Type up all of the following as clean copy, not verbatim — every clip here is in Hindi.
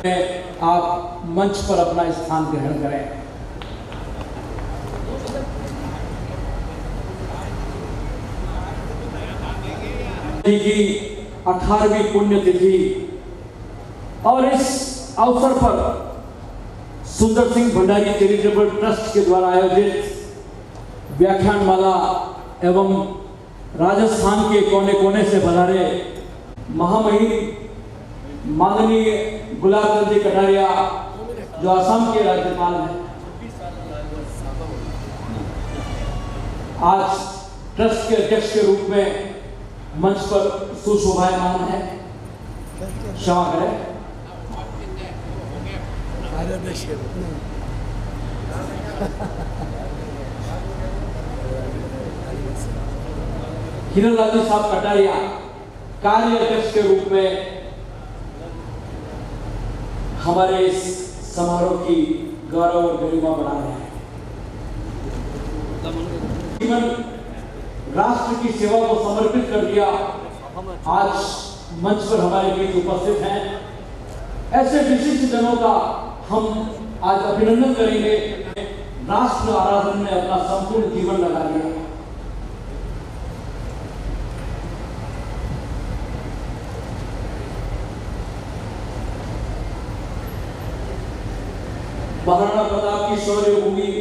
आप मंच पर अपना स्थान ग्रहण करें। की 18वीं पुण्यतिथि और इस अवसर पर सुंदर सिंह भंडारी चैरिटेबल ट्रस्ट के द्वारा आयोजित व्याख्यानमाला एवं राजस्थान के कोने कोने से पधारे महामहिम माननीय गुलाब चंद जी कटारिया जो असम के राज्यपाल हैं, आज ट्रस्ट के अध्यक्ष के रूप में मंच पर सुशोभायमान है। क्षमा करें। हिरण लाल जी साहब कटारिया कार्य अध्यक्ष के रूप में हमारे इस समारोह की गौरव और गरिमा बढ़ा रहे हैं। जीवन राष्ट्र की सेवा को समर्पित कर दिया। आज मंच पर हमारे बीच उपस्थित हैं ऐसे विशिष्ट जनों का हम आज अभिनंदन करेंगे। राष्ट्र आराधन में अपना संपूर्ण जीवन लगा दिया। महाराणा प्रताप की शौर्य भूमि,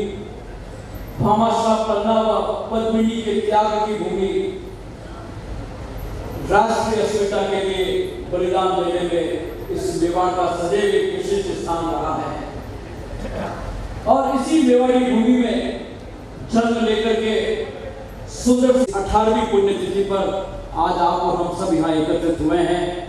भामाशाह पन्ना व पद्मिनी के त्याग की भूमि, राष्ट्रीय अस्मिता के लिए बलिदान देने में इस मेवाड़ का सदैव एक विशिष्ट स्थान रहा है। और इसी मेवाड़ी भूमि में जन्म लेकर के सुंदर 18वीं पुण्यतिथि पर आज आप और हम सब यहाँ एकत्रित हुए हैं।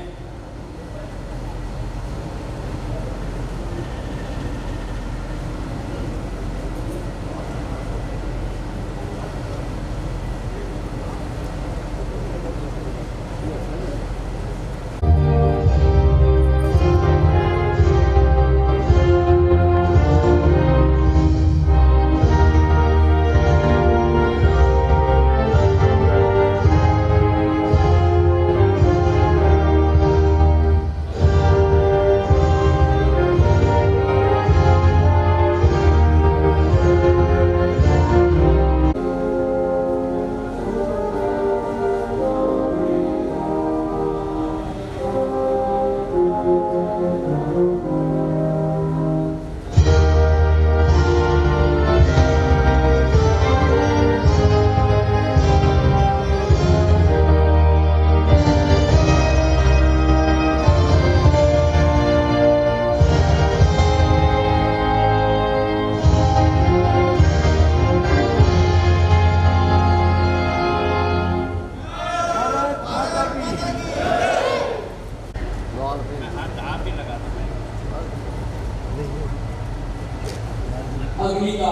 अग्नि का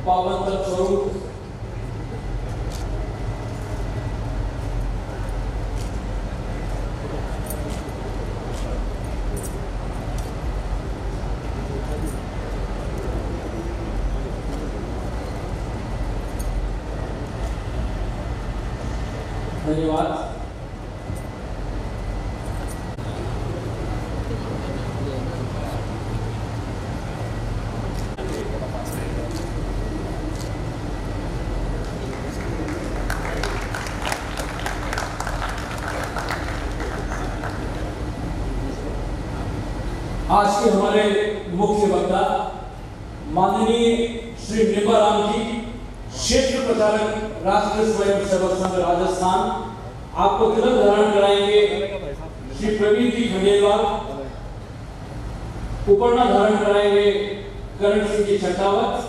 पावन स्वरूप धन्यवाद। आज के हमारे मुख्य वक्ता माननीय श्री निबाराम जी, क्षेत्र प्रचारक राष्ट्रीय स्वयंसेवक संघ राजस्थान, आपको तिलक धारण कराएंगे। श्री प्रवीण जी खंडेलवाल उपरना धारण कराएंगे। करण सिंह जी छठावत,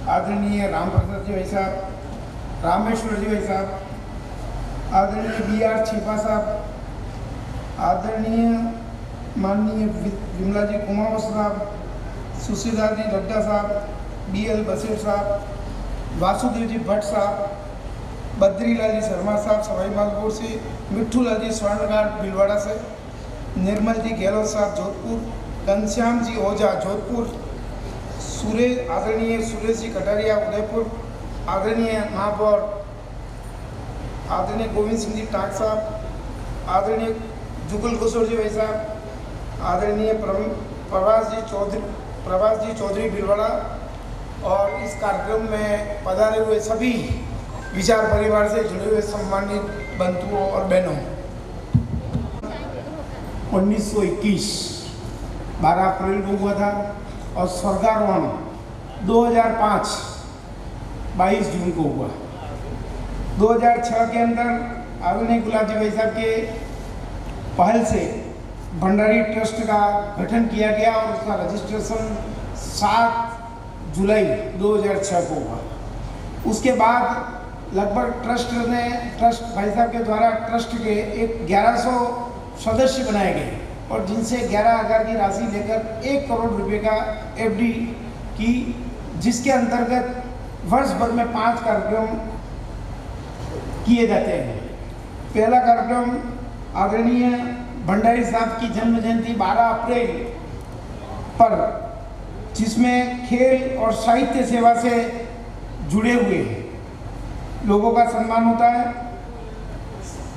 आदरणीय राम प्रसाद जी भाई साहब, रामेश्वर जी भाई साहब, आदरणीय BR छिपा साहब, आदरणीय माननीय विमला जी कुमावत साहब, सुशीला जी लड्डा साहब, BL बसेर साहब, वासुदेव जी भट्ट साहब, बद्रीलाल जी शर्मा साहब सवाई माधोपुर से, मिट्ठू लाल जी स्वर्णगार भीलवाड़ा से, निर्मल जी गहलोत साहब जोधपुर, घनश्याम जी ओझा जोधपुर, आदरणीय सुरेश जी कटारिया उदयपुर, आदरणीय महापौर आदरणीय गोविंद सिंह जी टाक साहब, आदरणीय जुगल किशोर जी भाई साहब, आदरणीय प्रभास जी चौधरी भीलवाड़ा और इस कार्यक्रम में पधारे हुए सभी विचार परिवार से जुड़े हुए सम्मानित बंधुओं और बहनों। 1921 12 अप्रैल को हुआ था और स्वर्गारोहण 2005 22 जून को हुआ। 2006 के अंदर आदरणीय गुलाब जी भाई साहब के पहल से भंडारी ट्रस्ट का गठन किया गया और उसका रजिस्ट्रेशन 7 जुलाई 2006 को हुआ। उसके बाद लगभग ट्रस्ट भाई साहब के द्वारा ट्रस्ट के 1100 सदस्य बनाए गए और जिनसे 11,000 की राशि लेकर 1 करोड़ रुपए का एफडी की, जिसके अंतर्गत वर्ष भर में 5 कार्यक्रम किए जाते हैं। पहला कार्यक्रम आदरणीय भंडारी साहब की जन्म जयंती 12 अप्रैल पर, जिसमें खेल और साहित्य सेवा से जुड़े हुए लोगों का सम्मान होता है।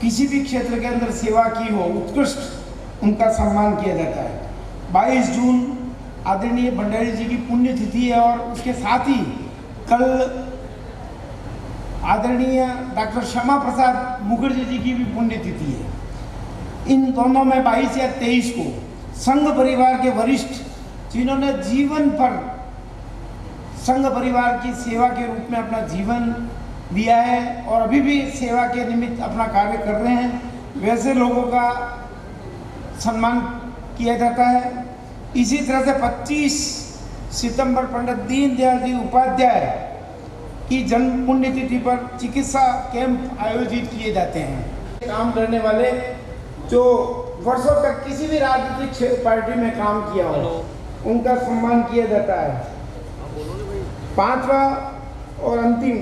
किसी भी क्षेत्र के अंदर सेवा की हो उत्कृष्ट उनका सम्मान किया जाता है। 22 जून आदरणीय भंडारी जी की पुण्यतिथि है और उसके साथ ही कल आदरणीय डॉक्टर श्यामा प्रसाद मुखर्जी जी की भी पुण्यतिथि है। इन दोनों में 22 या 23 को संघ परिवार के वरिष्ठ जिन्होंने जीवन पर संघ परिवार की सेवा के रूप में अपना जीवन दिया है और अभी भी सेवा के निमित्त अपना कार्य कर रहे हैं, वैसे लोगों का सम्मान किया जाता है। इसी तरह से 25 सितंबर पंडित दीनदयाल जी उपाध्याय की जन्म पुण्यतिथि पर चिकित्सा कैंप आयोजित किए जाते हैं। काम करने वाले जो वर्षों तक किसी भी राजनीतिक पार्टी में काम किया हो उनका सम्मान किया जाता है। 5वां और अंतिम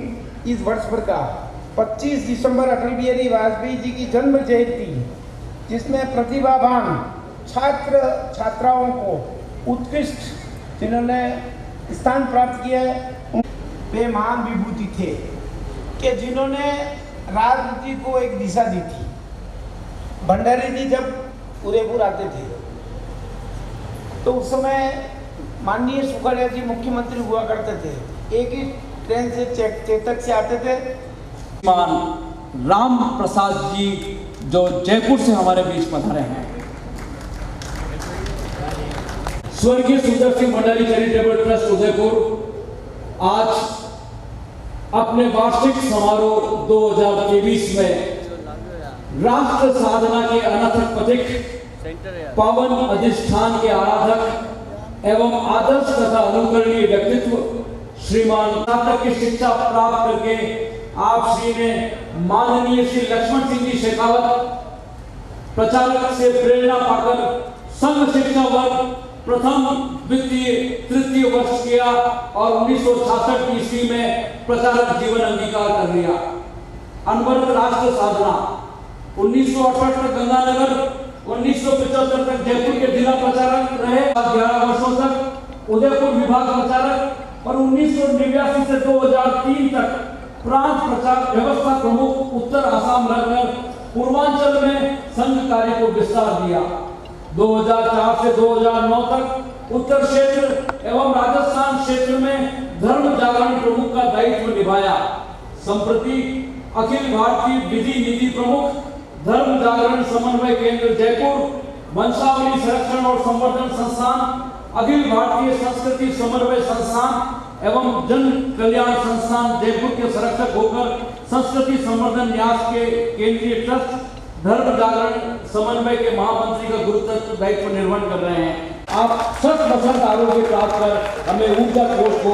इस वर्ष भर का 25 दिसंबर अटल बिहारी वाजपेयी जी की जन्म जयंती, जिसमें प्रतिभावान छात्र छात्राओं को उत्कृष्ट जिन्होंने स्थान प्राप्त किया है, वे महान विभूति थे कि जिन्होंने राजनीति को एक दिशा दी थी। भंडारी जी जब उदयपुर आते थे तो उस समय माननीय सुखाड़िया जी मुख्यमंत्री हुआ करते थे। एक ही ट्रेन से चेतक से आते थे। राम प्रसाद जी जो जयपुर से हमारे बीच पधारे हैं, स्वर्गीय सुंदर सिंह भंडारी चैरिटेबल ट्रस्ट उदयपुर आज अपने वार्षिक समारोह 2023 में राष्ट्र साधना के अनथक पथिक, पावन अधिष्ठान के आराधक एवं आदर्श तथा अनुकरणीय व्यक्तित्व श्रीमान स्नातक की शिक्षा प्राप्त करके आप श्री ने माननीय श्री लक्ष्मण सिंह जी शेखावत प्रचारक से प्रेरणा पाकर संघ शिक्षा वर्ग प्रथम द्वितीय तृतीय वर्ष किया और 1966 ईस्वी में प्रचारक जीवन अंगीकार कर लिया। अनवरत राष्ट्र साधना 1968 तक गंगानगर, 1975 तक जयपुर के जिला प्रचारक रहे, 11 वर्षों तक उदयपुर विभाग प्रचारक और 1989 से 2003 तक प्रांत प्रचार व्यवस्था प्रमुख उत्तर आसाम रहकर पूर्वांचल में संघ कार्य को विस्तार दिया। 2004 से 2009 तक उत्तर क्षेत्र एवं राजस्थान क्षेत्र में धर्म जागरण प्रमुख का दायित्व निभाया। संप्रति अखिल भारतीय विधि निधि प्रमुख, धर्म जागरण समन्वय केंद्र जयपुर, वंशावली संरक्षण और संवर्धन संस्थान, अखिल भारतीय संस्कृति समन्वय संस्थान एवं जन कल्याण संस्थान जयपुर के संरक्षक होकर संस्कृति संवर्धन न्यास के केंद्रीय ट्रस्ट धर्म जागरण समन्वय के महामंत्री का गुरुत्व दायित्व निर्वहन कर रहे हैं। आप 100% आरोग्य प्राप्त कर हमें ऊर्जा कोष को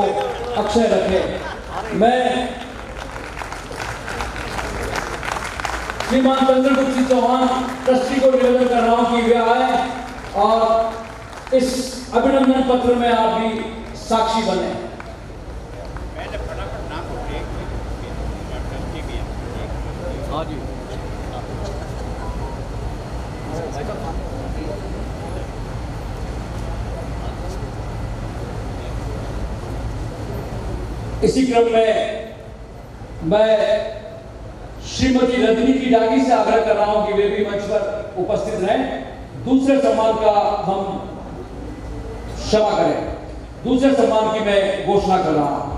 अक्षय रखें। मैं श्रीमान चंद्रगुप्त सिंह चौहान ट्रस्टी को निवेदन कर रहा हूं कि वे आए और इस अभिनंदन पत्र में आप भी साक्षी बने। इसी क्रम में मैं श्रीमती रजनी की डागी से आग्रह कर रहा हूं कि वे भी मंच पर उपस्थित रहें। दूसरे सम्मान का हम क्षमा करें, दूसरे सम्मान की मैं घोषणा कर रहा हूं।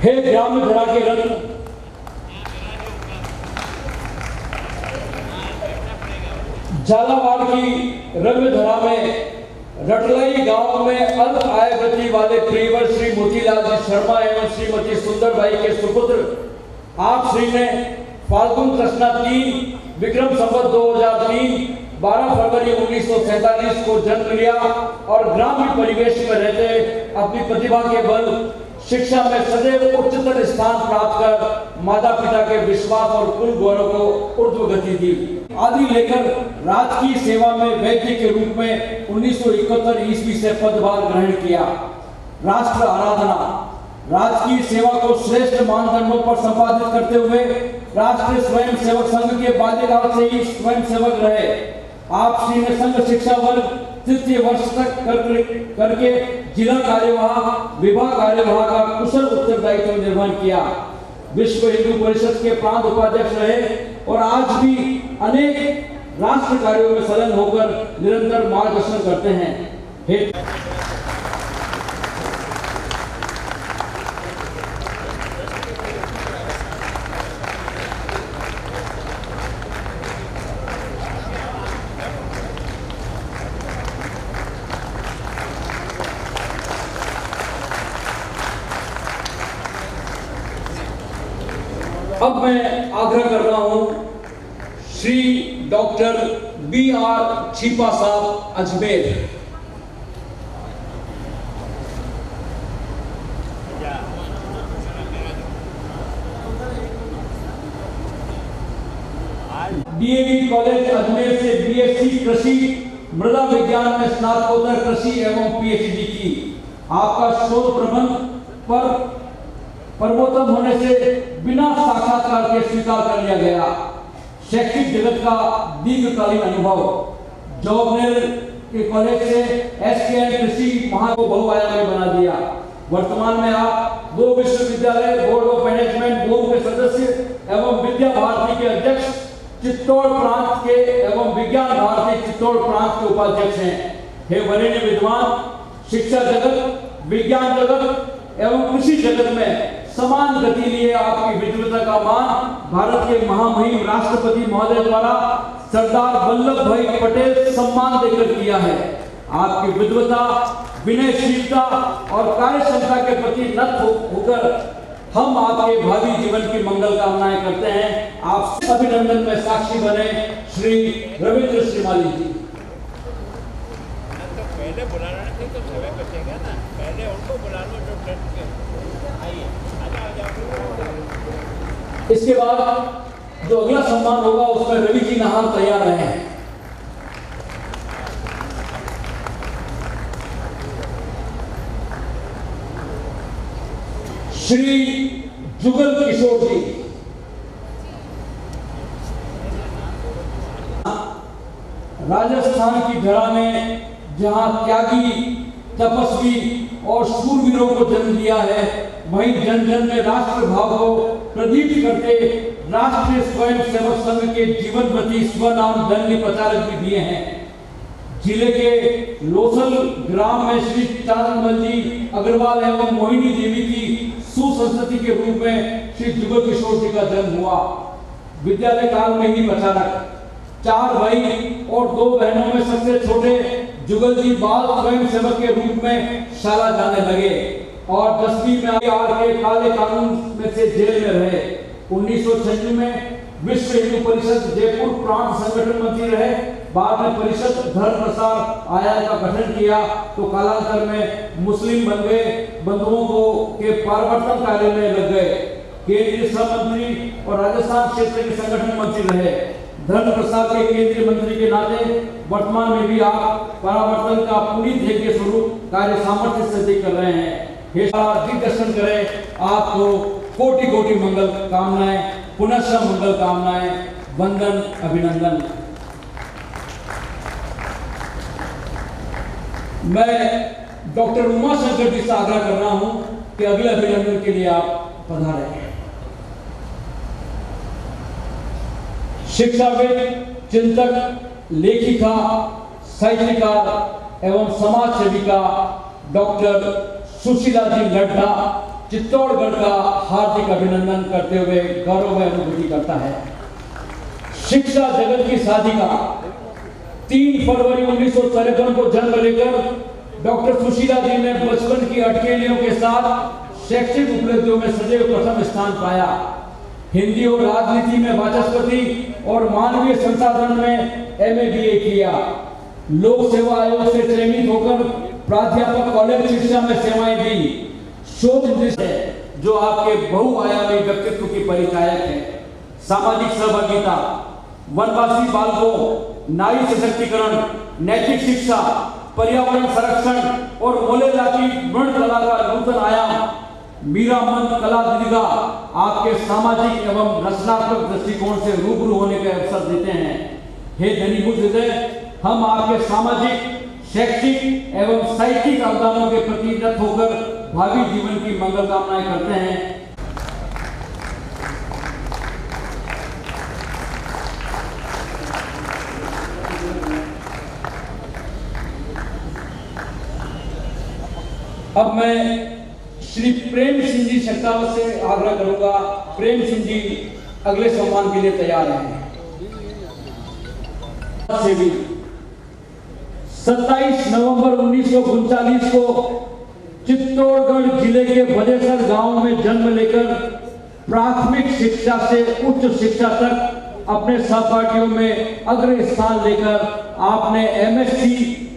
हे ग्राम्य धरा के रत्न, झालावाड़ की रम्य धरा में रटलाई गांव में अल्प आय वृत्ति वाले प्रियवर श्री मोतीलाल जी शर्मा एवं श्रीमती सुंदरबाई के सुपुत्र आप श्री ने फाल्गुन कृष्णा 3 विक्रम संवत 2003 12 फरवरी 1947 को जन्म लिया और ग्रामीण परिवेश में रहते अपनी प्रतिभा के बल शिक्षा में सदैव उच्चतर स्थान प्राप्त कर माता पिता के विश्वास और कुल गौरव को ऊर्ध्व गति दी। आदि लेकर राजकीय सेवा में वैद्य के रूप में 1971 ईस्वी से पदभार ग्रहण किया। राष्ट्र आराधना, राजकीय सेवा को श्रेष्ठ मानदंडों पर संपादित करते हुए राष्ट्रीय स्वयं सेवक संघ के बाल्यकाल से ही स्वयं सेवक रहे। आप श्री ने संघ शिक्षा वर्ग तृतीय वर्ष तक करके जिला कार्यवाह विभाग कार्यवाह का कुशल उत्तरदायित्व निर्वहन किया। विश्व हिंदू परिषद के प्रांत उपाध्यक्ष रहे और आज भी अनेक राष्ट्र कार्यों में संलग्न होकर निरंतर मार्गदर्शन करते हैं। अब मैं आग्रह कर रहा हूं श्री डॉक्टर BR छिपा साहब अजमेर। DAV कॉलेज अजमेर से BSc कृषि मृदा विज्ञान में स्नातकोत्तर कृषि एवं PhD की। आपका शोध प्रबंध पर प्रमोदन होने से बिना साक्षात्कार के स्वीकार कर लिया गया। शैक्षिक जगत का दीर्घकालीन अनुभव, जॉबनेर के कॉलेज से SKM कृषि महा को बहुआयामी बना दिया। वर्तमान में आप 2 विश्वविद्यालय बोर्ड ऑफ मैनेजमेंट बोर्ड के सदस्य एवं विद्या भारती के अध्यक्ष, चित्तौड़ प्रांत के एवं विज्ञान भारती चित्तौड़ प्रांत के उपाध्यक्ष हैं। हे वरेण्य विद्वान, शिक्षा जगत, विज्ञान जगत एवं कृषि जगत में समान गति लिए आपकी विद्वता का मान भारत के महामहिम राष्ट्रपति महोदय द्वारा सरदार वल्लभ भाई पटेल सम्मान देकर किया है। आपकी विद्वता, विनयशीलता और कार्यक्षमता के प्रति नत होकर हम आपके भावी जीवन की मंगल कामनाएं करते हैं। आप अभिनंदन में साक्षी बने श्री रविंद्र श्रीमाली जी। पहले बुलाना नहीं तो समय बचेगा ना, पहले उनको बुला लो जो फ्रेंड के आइए। इसके बाद जो अगला सम्मान होगा उसमें रवि जी नहार तैयार रहे। श्री जुगल किशोर जी, राजस्थान की धरा में जहां त्यागी, तपस्वी और शूरवीरों को जन्म दिया है, वहीं जन जन में राष्ट्र भाव को प्रदीप्त करते राष्ट्रीय स्वयं सेवक संघ के जीवन प्रति स्वनाम धन्य प्रचारक भी दिए हैं। जिले के लोसल ग्राम में श्री चांदमल जी अग्रवाल एवं मोहिनी देवी की सुसंस्कृति के रूप में श्री जुगल किशोर जी का जन्म हुआ। विद्यालय काल में ही प्रचारक, 4 भाई और 2 बहनों में सबसे छोटे जुगल जी बाल स्वयं सेवक के रूप में शाला जाने लगे और 10वीं में आर के काले कानून में से जेल में रहे। 1996 में विश्व हिंदू परिषद जयपुर प्रांत संगठन मंत्री रहे। बाद में परिषद धर्म प्रसार आयोग का गठन किया तो कालांतर में मुस्लिम बन गए, बंधुओं को के परिवर्तन कार्य में लग गए। केंद्रीय श्रम मंत्री और राजस्थान क्षेत्र के संगठन मंत्री रहे। धर्म प्रसार के केंद्रीय मंत्री के नाते वर्तमान में भी आप परावर्तन का पुनीत यज्ञ स्वरूप कार्य सामर्थ्य सिद्धि कर रहे हैं। हे दिग्दर्शन करें। आपको कोटि कोटि मंगल कामनाएं, पुनश्च मंगल कामनाएं, वंदन, अभिनंदन। मैं डॉक्टर उमा शंकर जी से आग्रह कर रहा हूं कि अगले अभिनंदन के लिए आप पधारें। शिक्षाविद, चिंतक, लेखिका, साहित्यकार एवं समाज सेविका डॉक्टर सुशीला जी लड्ढा चित्तौड़गढ़ का हार्दिक अभिनंदन करते हुए गौरव अनुभूति करता है। शिक्षा जगत की साधिका 3 फरवरी 1953 को जन्म लेकर डॉक्टर सुशीला जी ने बचपन की अटकेलियों के साथ शैक्षिक उपलब्धियों में सदैव प्रथम स्थान पाया। हिंदी और राजनीति में वाचस्पति और मानवीय संसाधन में MA BA किया। लोक सेवा आयोग से चयनित होकर प्राध्यापक कॉलेज शिक्षा में सेवाएं दी। शोध दृष्टि है जो आपके बहुआयामी व्यक्तित्व की परिचायक है। सामाजिक सहभागिता, वनवासी बालकों, नारी सशक्तिकरण, नैतिक शिक्षा, पर्यावरण संरक्षण और मोलेला की वर्ण कला का नूतन आयाम, मीरा मन कला दीर्घा आपके सामाजिक एवं रचनात्मक दृष्टिकोण से रूबरू होने का अवसर देते हैं। हे धनीभूत हृदय, हम आपके सामाजिक, शैक्षिक एवं साहित्यिक अवदानों के प्रति रत होकर भावी जीवन की मंगल कामनाएं करते हैं। अब मैं श्री प्रेम सिंह जी शक्तावत से आग्रह करूंगा। प्रेम सिंह जी अगले सम्मान के लिए तैयार हैं। 27 नवंबर 1939 को चित्तौड़गढ़ जिले के बदेसर गांव में जन्म लेकर प्राथमिक शिक्षा से उच्च शिक्षा तक अपने सहपाठियों में अग्र स्थान लेकर आपने MSc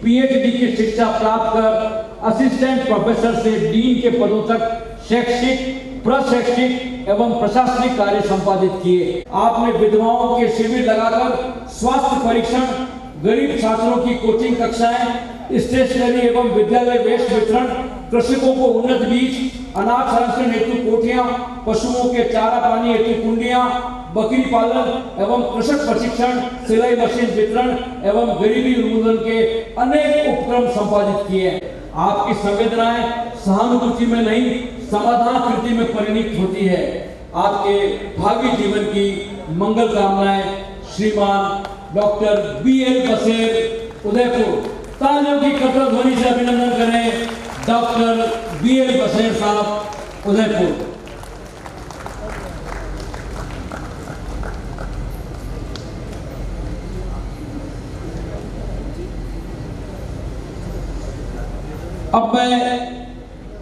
PhD की शिक्षा प्राप्त कर असिस्टेंट प्रोफेसर से डीन के पदों तक शैक्षिक, प्रशैक्षिक एवं प्रशासनिक कार्य संपादित किए। आपने विधवाओं के शिविर लगाकर स्वास्थ्य परीक्षण, गरीब छात्रों की कोचिंग कक्षाएं, स्टेशनरी एवं विद्यालय वेश वितरण, कृषकों को उन्नत बीज, अनाथ संरक्षण हेतु कोठियां, पशुओं के चारा पानी हेतु कुंडियां, बकरी पालन एवं कृषक प्रशिक्षण, सिलाई मशीन वितरण एवं गरीबी उन्मूलन के अनेक उपक्रम संपादित किए। आपकी संवेदनाएं सहानुभूति में नहीं, समाधान कृति में परिणित होती है। आपके भावी जीवन की मंगल कामनाएं श्रीमान डॉक्टर BL बसेर, उदयपुर। तालियों की कठोर ध्वनि से अभिनंदन करें डॉक्टर BL बसेर साहब, उदयपुर। अब मैं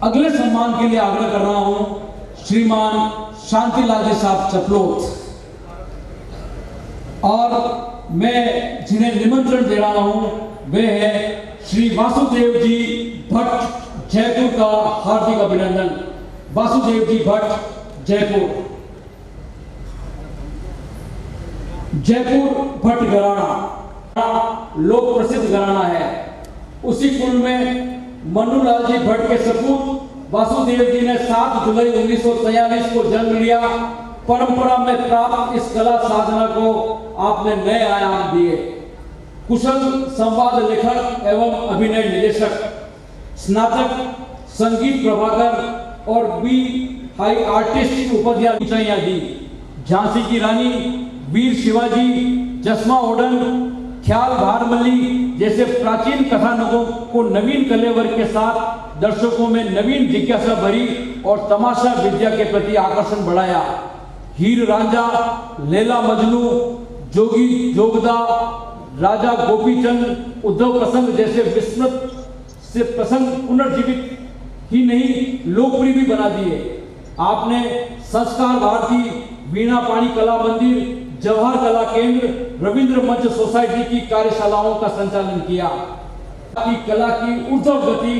अगले सम्मान के लिए आग्रह कर रहा हूं श्रीमान शांतिलाल जी साहब चपलोत, और मैं जिन्हें निमंत्रण दे रहा हूं वे हैं श्री वासुदेव जी भट्ट, जयपुर का हार्दिक अभिनंदन। वासुदेव जी भट्ट, जयपुर। जयपुर भट्ट घराना लोक प्रसिद्ध घराना है। उसी कुल में मन्नूलाल जी भट्ट के सपूत वासुदेव जी ने 7 जुलाई 1943 को जन्म लिया। परंपरा में प्राप्त इस कला साधना को आपने नए आयाम दिए। कुशल संवाद लेखक एवं अभिनय निदेशक, स्नातक, संगीत प्रभाकर और B हाई आर्टिस्ट की उपाधियां दी। झांसी की रानी, वीर शिवाजी, चश्मा ओढ़न, ख्याल भारमल्ली जैसे प्राचीन कथानकों को नवीन कलेवर के साथ दर्शकों में नवीन जिज्ञासा भरी और तमाशा विद्या के प्रति आकर्षण बढ़ाया। हीर रांझा, लैला मजनू, जोगी जोगदा, राजा गोपीचंद, उद्धव प्रसंग जैसे विस्मृत से प्रसंग पुनर्जीवित ही नहीं लोकप्रिय भी बना दिए। आपने संस्कार भारती, वीणा पाणी कला मंदिर, जवाहर कला केंद्र, रविंद्र मंच सोसाइटी की कार्यशालाओं का संचालन किया। की कला की ऊर्ध्व गति,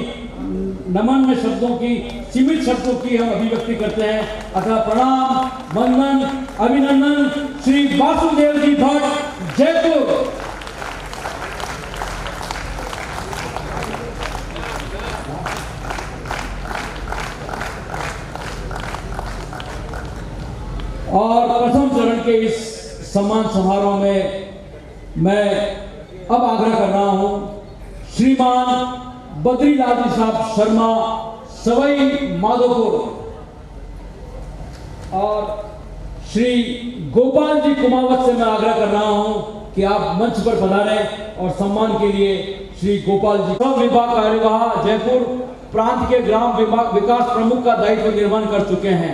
नमन में शब्दों की, सीमित शब्दों की हम अभिव्यक्ति करते हैं। अतः प्रणाम, वंदन, अभिनंदन श्री वासुदेव जी भट्ट, जयपुर। के इस सम्मान समारोह में मैं अब आग्रह कर रहा हूं श्रीमान बद्रीलाल जी साहब शर्मा सवई माधोपुर और श्री गोपाल जी कुमावत से मैं आग्रह कर रहा हूं कि आप मंच पर पधारें और सम्मान के लिए श्री गोपाल जी श्रम विभाग कार्यवाह जयपुर प्रांत के ग्राम विकास प्रमुख का दायित्व निर्वहन कर चुके हैं।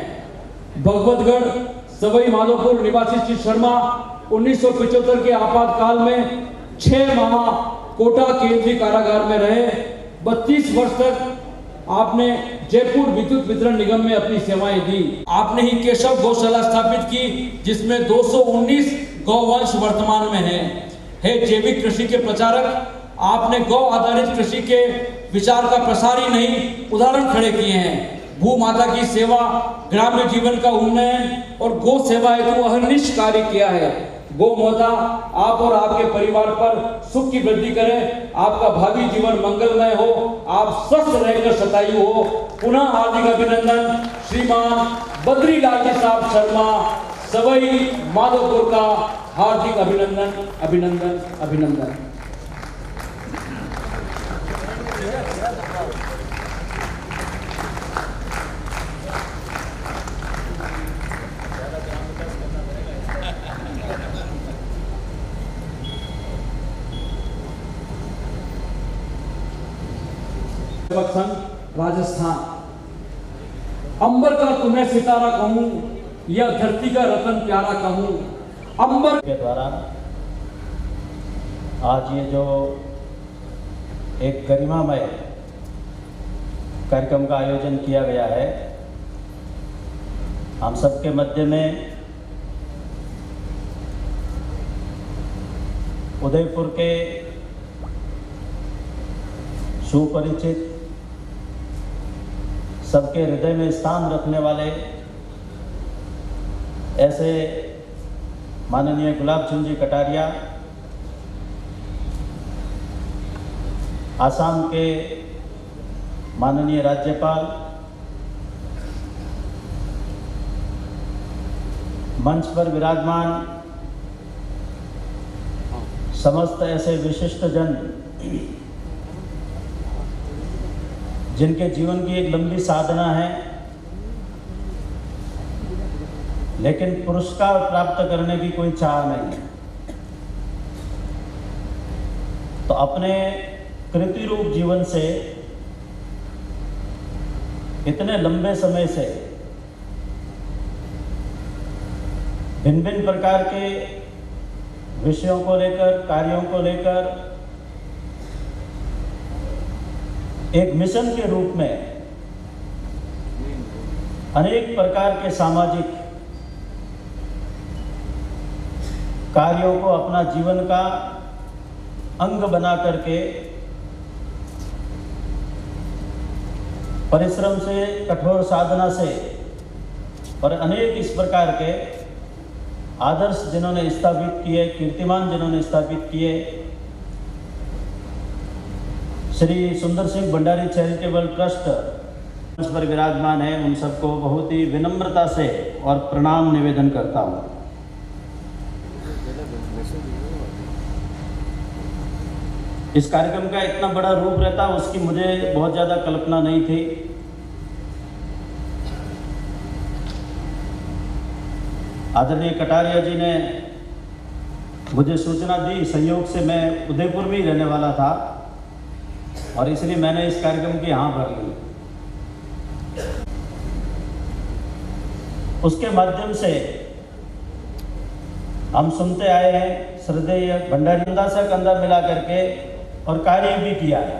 भगवतगढ़ सवई माधोपुर निवासी श्री शर्मा 1975 के आपातकाल में 6 माह कोटा केंद्रीय कारागार में रहे। 32 वर्ष तक आपने जयपुर विद्युत वितरण निगम में अपनी सेवाएं दी। आपने ही केशव गौशाला स्थापित की जिसमें 219 गौवंश वर्तमान में है जैविक कृषि के प्रचारक आपने गौ आधारित कृषि के विचार का प्रसार ही नहीं उदाहरण खड़े किए हैं। भू माता की सेवा, ग्राम्य जीवन का उन्नयन और गौ सेवा हेतु अहर्निश कार्य किया है। गौ माता आप और आपके परिवार पर सुख की वृद्धि करे, आपका भावी जीवन मंगलमय हो, आप स्वस्थ रहकर शतायु हो। पुनः हार्दिक अभिनंदन श्रीमान बद्रीलाल जी साहब शर्मा सवई माधोपुर का हार्दिक अभिनंदन अभिनंदन अभिनंदन। संघ राजस्थान, अंबर का तुम्हें सितारा कहूं या धरती का रतन प्यारा कहूं। अंबर के द्वारा आज ये जो एक गरिमामय कार्यक्रम का आयोजन किया गया है, हम सबके मध्य में उदयपुर के सुपरिचित सबके हृदय में स्थान रखने वाले ऐसे माननीय गुलाब चंद जी कटारिया, आसाम के माननीय राज्यपाल, मंच पर विराजमान समस्त ऐसे विशिष्ट जन जिनके जीवन की एक लंबी साधना है, लेकिन पुरस्कार प्राप्त करने की कोई चाह नहीं है, तो अपने कृति रूप जीवन से इतने लंबे समय से भिन्न भिन्न प्रकार के विषयों को लेकर, कार्यों को लेकर एक मिशन के रूप में अनेक प्रकार के सामाजिक कार्यों को अपना जीवन का अंग बना करके परिश्रम से, कठोर साधना से और अनेक इस प्रकार के आदर्श जिन्होंने स्थापित किए, कीर्तिमान जिन्होंने स्थापित किए, श्री सुंदर सिंह भंडारी चैरिटेबल ट्रस्ट मंच पर विराजमान है, उन सबको बहुत ही विनम्रता से और प्रणाम निवेदन करता हूँ। इस कार्यक्रम का इतना बड़ा रूप रहता उसकी मुझे बहुत ज़्यादा कल्पना नहीं थी। आदरणीय कटारिया जी ने मुझे सूचना दी, संयोग से मैं उदयपुर में ही रहने वाला था और इसलिए मैंने इस कार्यक्रम की हाँ भर ली। उसके माध्यम से हम सुनते आए हैं, श्रद्धेय भंडारी कंधा से कंधा मिला करके और कार्य भी किया है।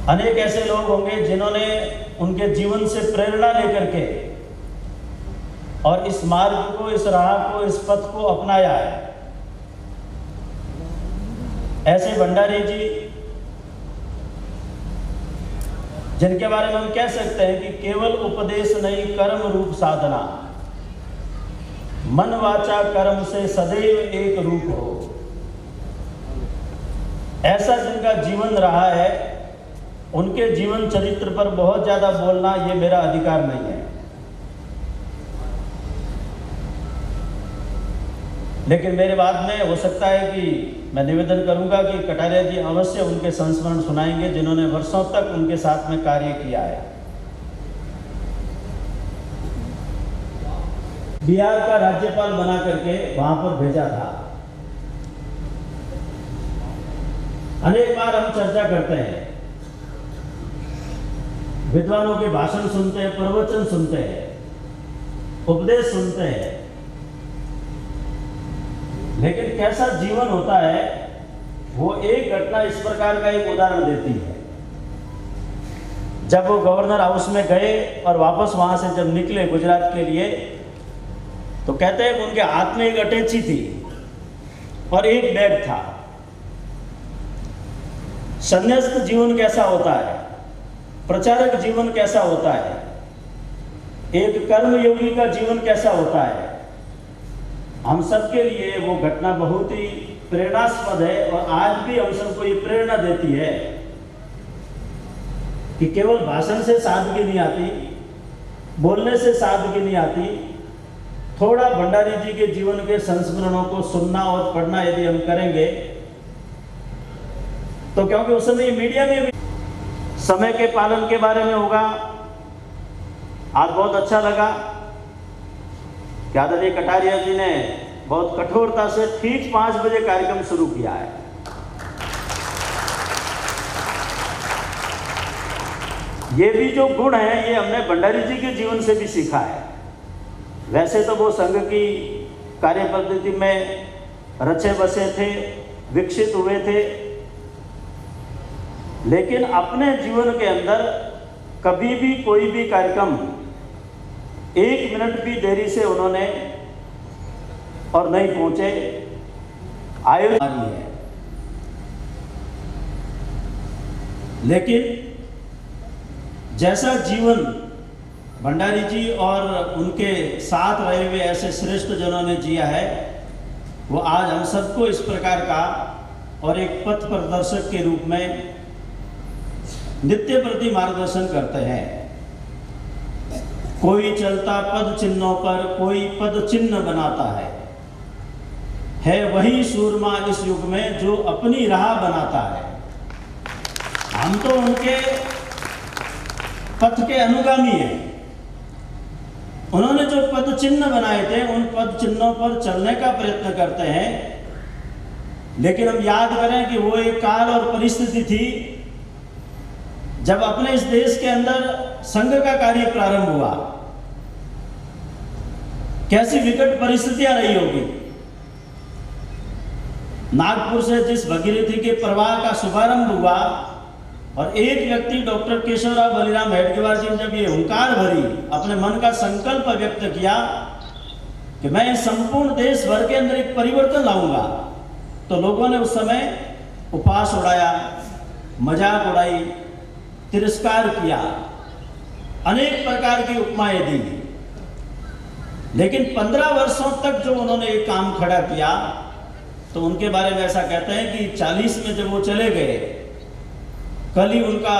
अनेक ऐसे लोग होंगे जिन्होंने उनके जीवन से प्रेरणा लेकर के और इस मार्ग को, इस राह को, इस पथ को अपनाया है। ऐसे भंडारी जी जिनके बारे में हम कह सकते हैं कि केवल उपदेश नहीं, कर्म रूप साधना, मन वाचा कर्म से सदैव एक रूप हो, ऐसा जिनका जीवन रहा है, उनके जीवन चरित्र पर बहुत ज्यादा बोलना ये मेरा अधिकार नहीं है। लेकिन मेरे बाद में हो सकता है कि मैं निवेदन करूंगा कि कटारिया जी अवश्य उनके संस्मरण सुनाएंगे जिन्होंने वर्षों तक उनके साथ में कार्य किया है। बिहार का राज्यपाल बना करके वहां पर भेजा था। अनेक बार हम चर्चा करते हैं, विद्वानों के भाषण सुनते हैं, प्रवचन सुनते हैं, उपदेश सुनते हैं, लेकिन कैसा जीवन होता है वो एक घटना इस प्रकार का एक उदाहरण देती है। जब वो गवर्नर हाउस में गए और वापस वहां से जब निकले गुजरात के लिए, तो कहते हैं कि उनके हाथ में एक अटैची थी और एक बैग था। संन्यास्त जीवन कैसा होता है, प्रचारक जीवन कैसा होता है, एक कर्मयोगी का जीवन कैसा होता है, हम सबके लिए वो घटना बहुत ही प्रेरणास्पद है। और आज भी हम सबको ये प्रेरणा देती है कि केवल भाषण से सादगी नहीं आती, बोलने से सादगी नहीं आती, थोड़ा भंडारी जी के जीवन के संस्मरणों को सुनना और पढ़ना यदि हम करेंगे तो, क्योंकि उस समय मीडिया में भी समय के पालन के बारे में होगा। आज बहुत अच्छा लगा कि आदरणीय कटारिया जी ने बहुत कठोरता से ठीक 5 बजे कार्यक्रम शुरू किया है। ये भी जो गुण है ये हमने भंडारी जी के जीवन से भी सीखा है। वैसे तो वो संघ की कार्य पद्धति में रचे बसे थे, विकसित हुए थे, लेकिन अपने जीवन के अंदर कभी भी कोई भी कार्यक्रम 1 मिनट भी देरी से उन्होंने और नहीं पहुंचे आयोजन है। लेकिन जैसा जीवन भंडारी जी और उनके साथ रहे हुए ऐसे श्रेष्ठ जनों ने जिया है, वो आज हम सबको इस प्रकार का और एक पथ प्रदर्शक के रूप में नित्य प्रति मार्गदर्शन करते हैं। कोई चलता पद चिन्हों पर, कोई पद चिन्ह बनाता है वही सूरमा इस युग में जो अपनी राह बनाता है। हम तो उनके पथ के अनुगामी हैं। उन्होंने जो पद चिन्ह बनाए थे उन पद चिन्हों पर चलने का प्रयत्न करते हैं, लेकिन हम याद करें कि वो एक काल और परिस्थिति थी जब अपने इस देश के अंदर संघ का कार्य प्रारंभ हुआ। कैसी विकट परिस्थितियां रही होगी। नागपुर से जिस भगीरथी के प्रवाह का शुभारंभ हुआ और एक व्यक्ति डॉक्टर केशवराव बलिराम हेडगेवार जी ने जब ये हुंकार भरी, अपने मन का संकल्प व्यक्त किया कि मैं संपूर्ण देश भर के अंदर एक परिवर्तन लाऊंगा, तो लोगों ने उस समय उपहास उड़ाया, मजाक उड़ाई, तिरस्कार किया, अनेक प्रकार की उपमाएं दी। लेकिन 15 वर्षों तक जो उन्होंने ये काम खड़ा किया, तो उनके बारे में ऐसा कहते हैं कि 40 में जब वो चले गए, कल ही उनका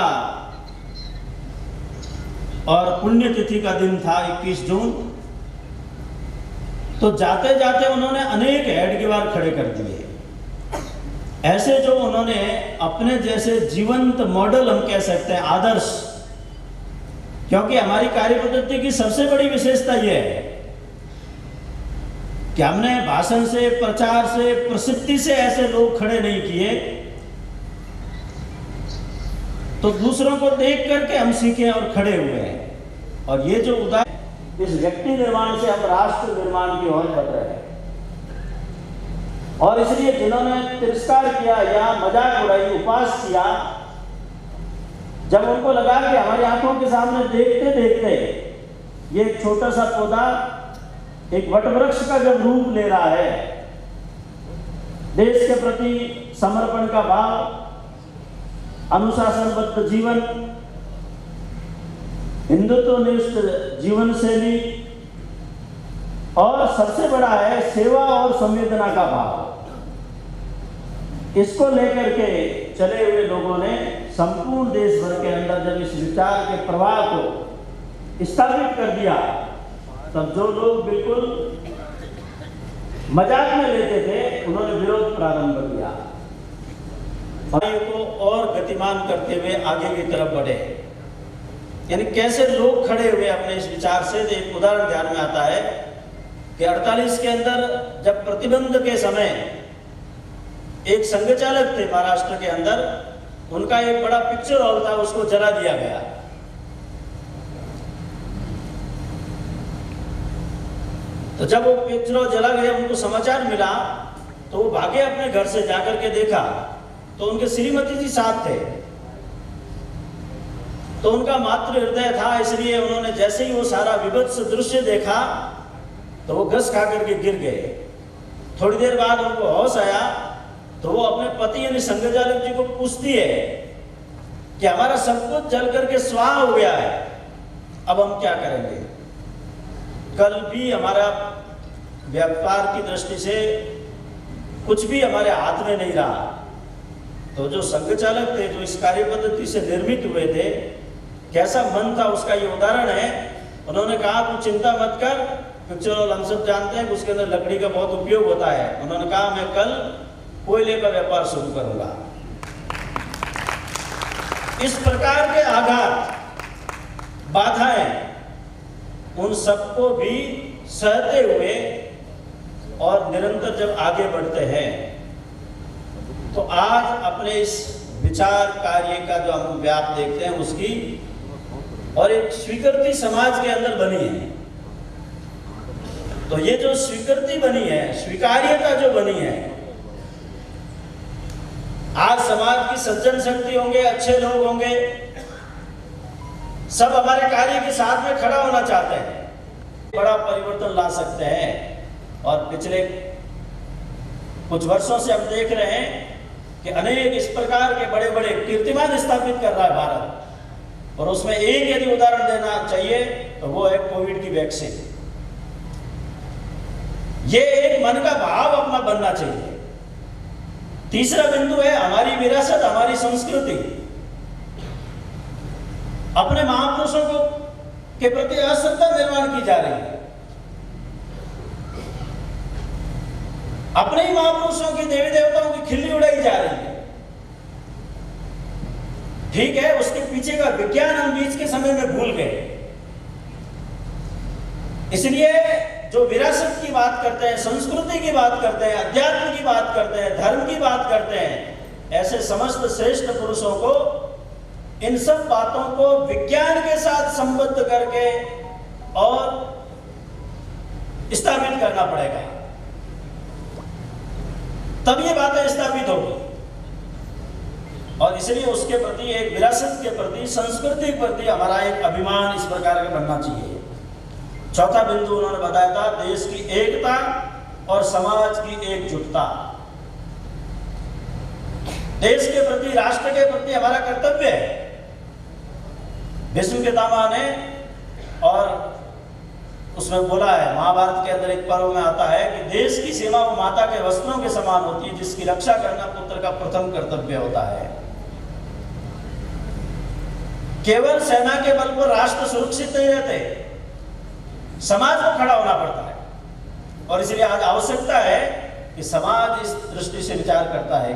और पुण्यतिथि का दिन था 21 जून, तो जाते जाते उन्होंने अनेक हेडगेवार खड़े कर दिए। ऐसे जो उन्होंने अपने जैसे जीवंत मॉडल हम कह सकते हैं, आदर्श, क्योंकि हमारी कार्य पद्धति की सबसे बड़ी विशेषता यह है कि हमने भाषण से, प्रचार से, प्रसिद्धि से ऐसे लोग खड़े नहीं किए तो दूसरों को देख करके हम सीखे और खड़े हुए हैं। और ये जो उदाहरण, इस व्यक्ति निर्माण से हम राष्ट्र निर्माण की ओर बढ़ रहे हैं। और इसलिए जिन्होंने तिरस्कार किया या मजाक उड़ाई, उपहास किया, जब उनको लगा कि हमारी आंखों के सामने देखते देखते ये एक छोटा सा पौधा एक वटवृक्ष का जब रूप ले रहा है, देश के प्रति समर्पण का भाव, अनुशासनबद्ध जीवन, हिंदुत्वनिष्ठ जीवन शैली और सबसे बड़ा है सेवा और संवेदना का भाव, इसको लेकर के चले हुए लोगों ने संपूर्ण देश भर के अंदर जब इस विचार के प्रवाह को स्थापित कर दिया, तब जो लोग बिल्कुल मजाक में लेते थे, उन्होंने विरोध प्रारंभ किया को और गतिमान करते हुए आगे की तरफ बढ़े। यानी कैसे लोग खड़े हुए अपने इस विचार से। एक उदाहरण ध्यान में आता है कि 48 के अंदर जब प्रतिबंध के समय एक संघ चालक थे महाराष्ट्र के अंदर, उनका एक बड़ा पिक्चर हॉल था, उसको जला दिया गया। तो जब वो पिक्चर जला गया, उनको समाचार मिला, तो वो भागे अपने घर से जाकर के देखा, तो उनके श्रीमती जी साथ थे। तो उनका मातृ हृदय था, इसलिए उन्होंने जैसे ही वो सारा विभत्स दृश्य देखा तो वो घस खा करके गिर गए। थोड़ी देर बाद उनको होश आया, तो वो अपने पति यानी संघ चालक जी को पूछती है कि हमारा सब कुछ जल करके स्वाह हो गया है, अब हम क्या करेंगे। कल भी हमारा व्यापार की दृष्टि से कुछ भी हमारे हाथ में नहीं रहा। तो जो संघ चालक थे, जो इस कार्य पद्धति से निर्मित हुए थे, कैसा मन था उसका ये उदाहरण है। उन्होंने कहा तू चिंता मत कर, पिक्चर हॉल हम सब जानते हैं कि उसके अंदर लकड़ी का बहुत उपयोग होता है। उन्होंने कहा मैं कल कोयले का व्यापार शुरू करूंगा। इस प्रकार के आघात, बाधाएं, उन सबको भी सहते हुए और निरंतर जब आगे बढ़ते हैं, तो आज अपने इस विचार कार्य का जो हम व्याप देखते हैं उसकी और एक स्वीकृति समाज के अंदर बनी है। तो ये जो स्वीकृति बनी है, स्वीकार्यता जो बनी है, आज समाज की सज्जन शक्ति होंगे, अच्छे लोग होंगे, सब हमारे कार्य के साथ में खड़ा होना चाहते हैं, बड़ा परिवर्तन ला सकते हैं। और पिछले कुछ वर्षों से हम देख रहे हैं कि अनेक इस प्रकार के बड़े बड़े कीर्तिमान स्थापित कर रहा है भारत। और उसमें एक यदि उदाहरण देना चाहिए तो वो है कोविड की वैक्सीन। ये एक मन का भाव अपना बनना चाहिए। तीसरा बिंदु है हमारी विरासत, हमारी संस्कृति। अपने महापुरुषों को के प्रति अश्रद्धा निर्माण की जा रही है। अपने ही महापुरुषों की, देवी देवताओं की खिल्ली उड़ाई जा रही है। ठीक है, उसके पीछे का विज्ञान हम बीच के समय में भूल गए। इसलिए जो विरासत की बात करते हैं, संस्कृति की बात करते हैं, अध्यात्म की बात करते हैं, धर्म की बात करते हैं, ऐसे समस्त श्रेष्ठ पुरुषों को इन सब बातों को विज्ञान के साथ संबद्ध करके और स्थापित करना पड़ेगा, तब ये बातें स्थापित होगी। और इसलिए उसके प्रति, एक विरासत के प्रति, संस्कृति के प्रति हमारा एक अभिमान इस प्रकार का बनना चाहिए। चौथा बिंदु उन्होंने बताया था देश की एकता और समाज की एकजुटता। देश के प्रति, राष्ट्र के प्रति हमारा कर्तव्य है। भीष्म पितामह ने, और उसमें बोला है, महाभारत के अंदर एक पर्व में आता है कि देश की सेवा वो माता के वस्त्रों के समान होती है, जिसकी रक्षा करना पुत्र का प्रथम कर्तव्य होता है। केवल सेना के बल पर राष्ट्र सुरक्षित नहीं रहते, समाज को खड़ा होना पड़ता है। और इसलिए आज आवश्यकता है कि समाज इस दृष्टि से विचार करता है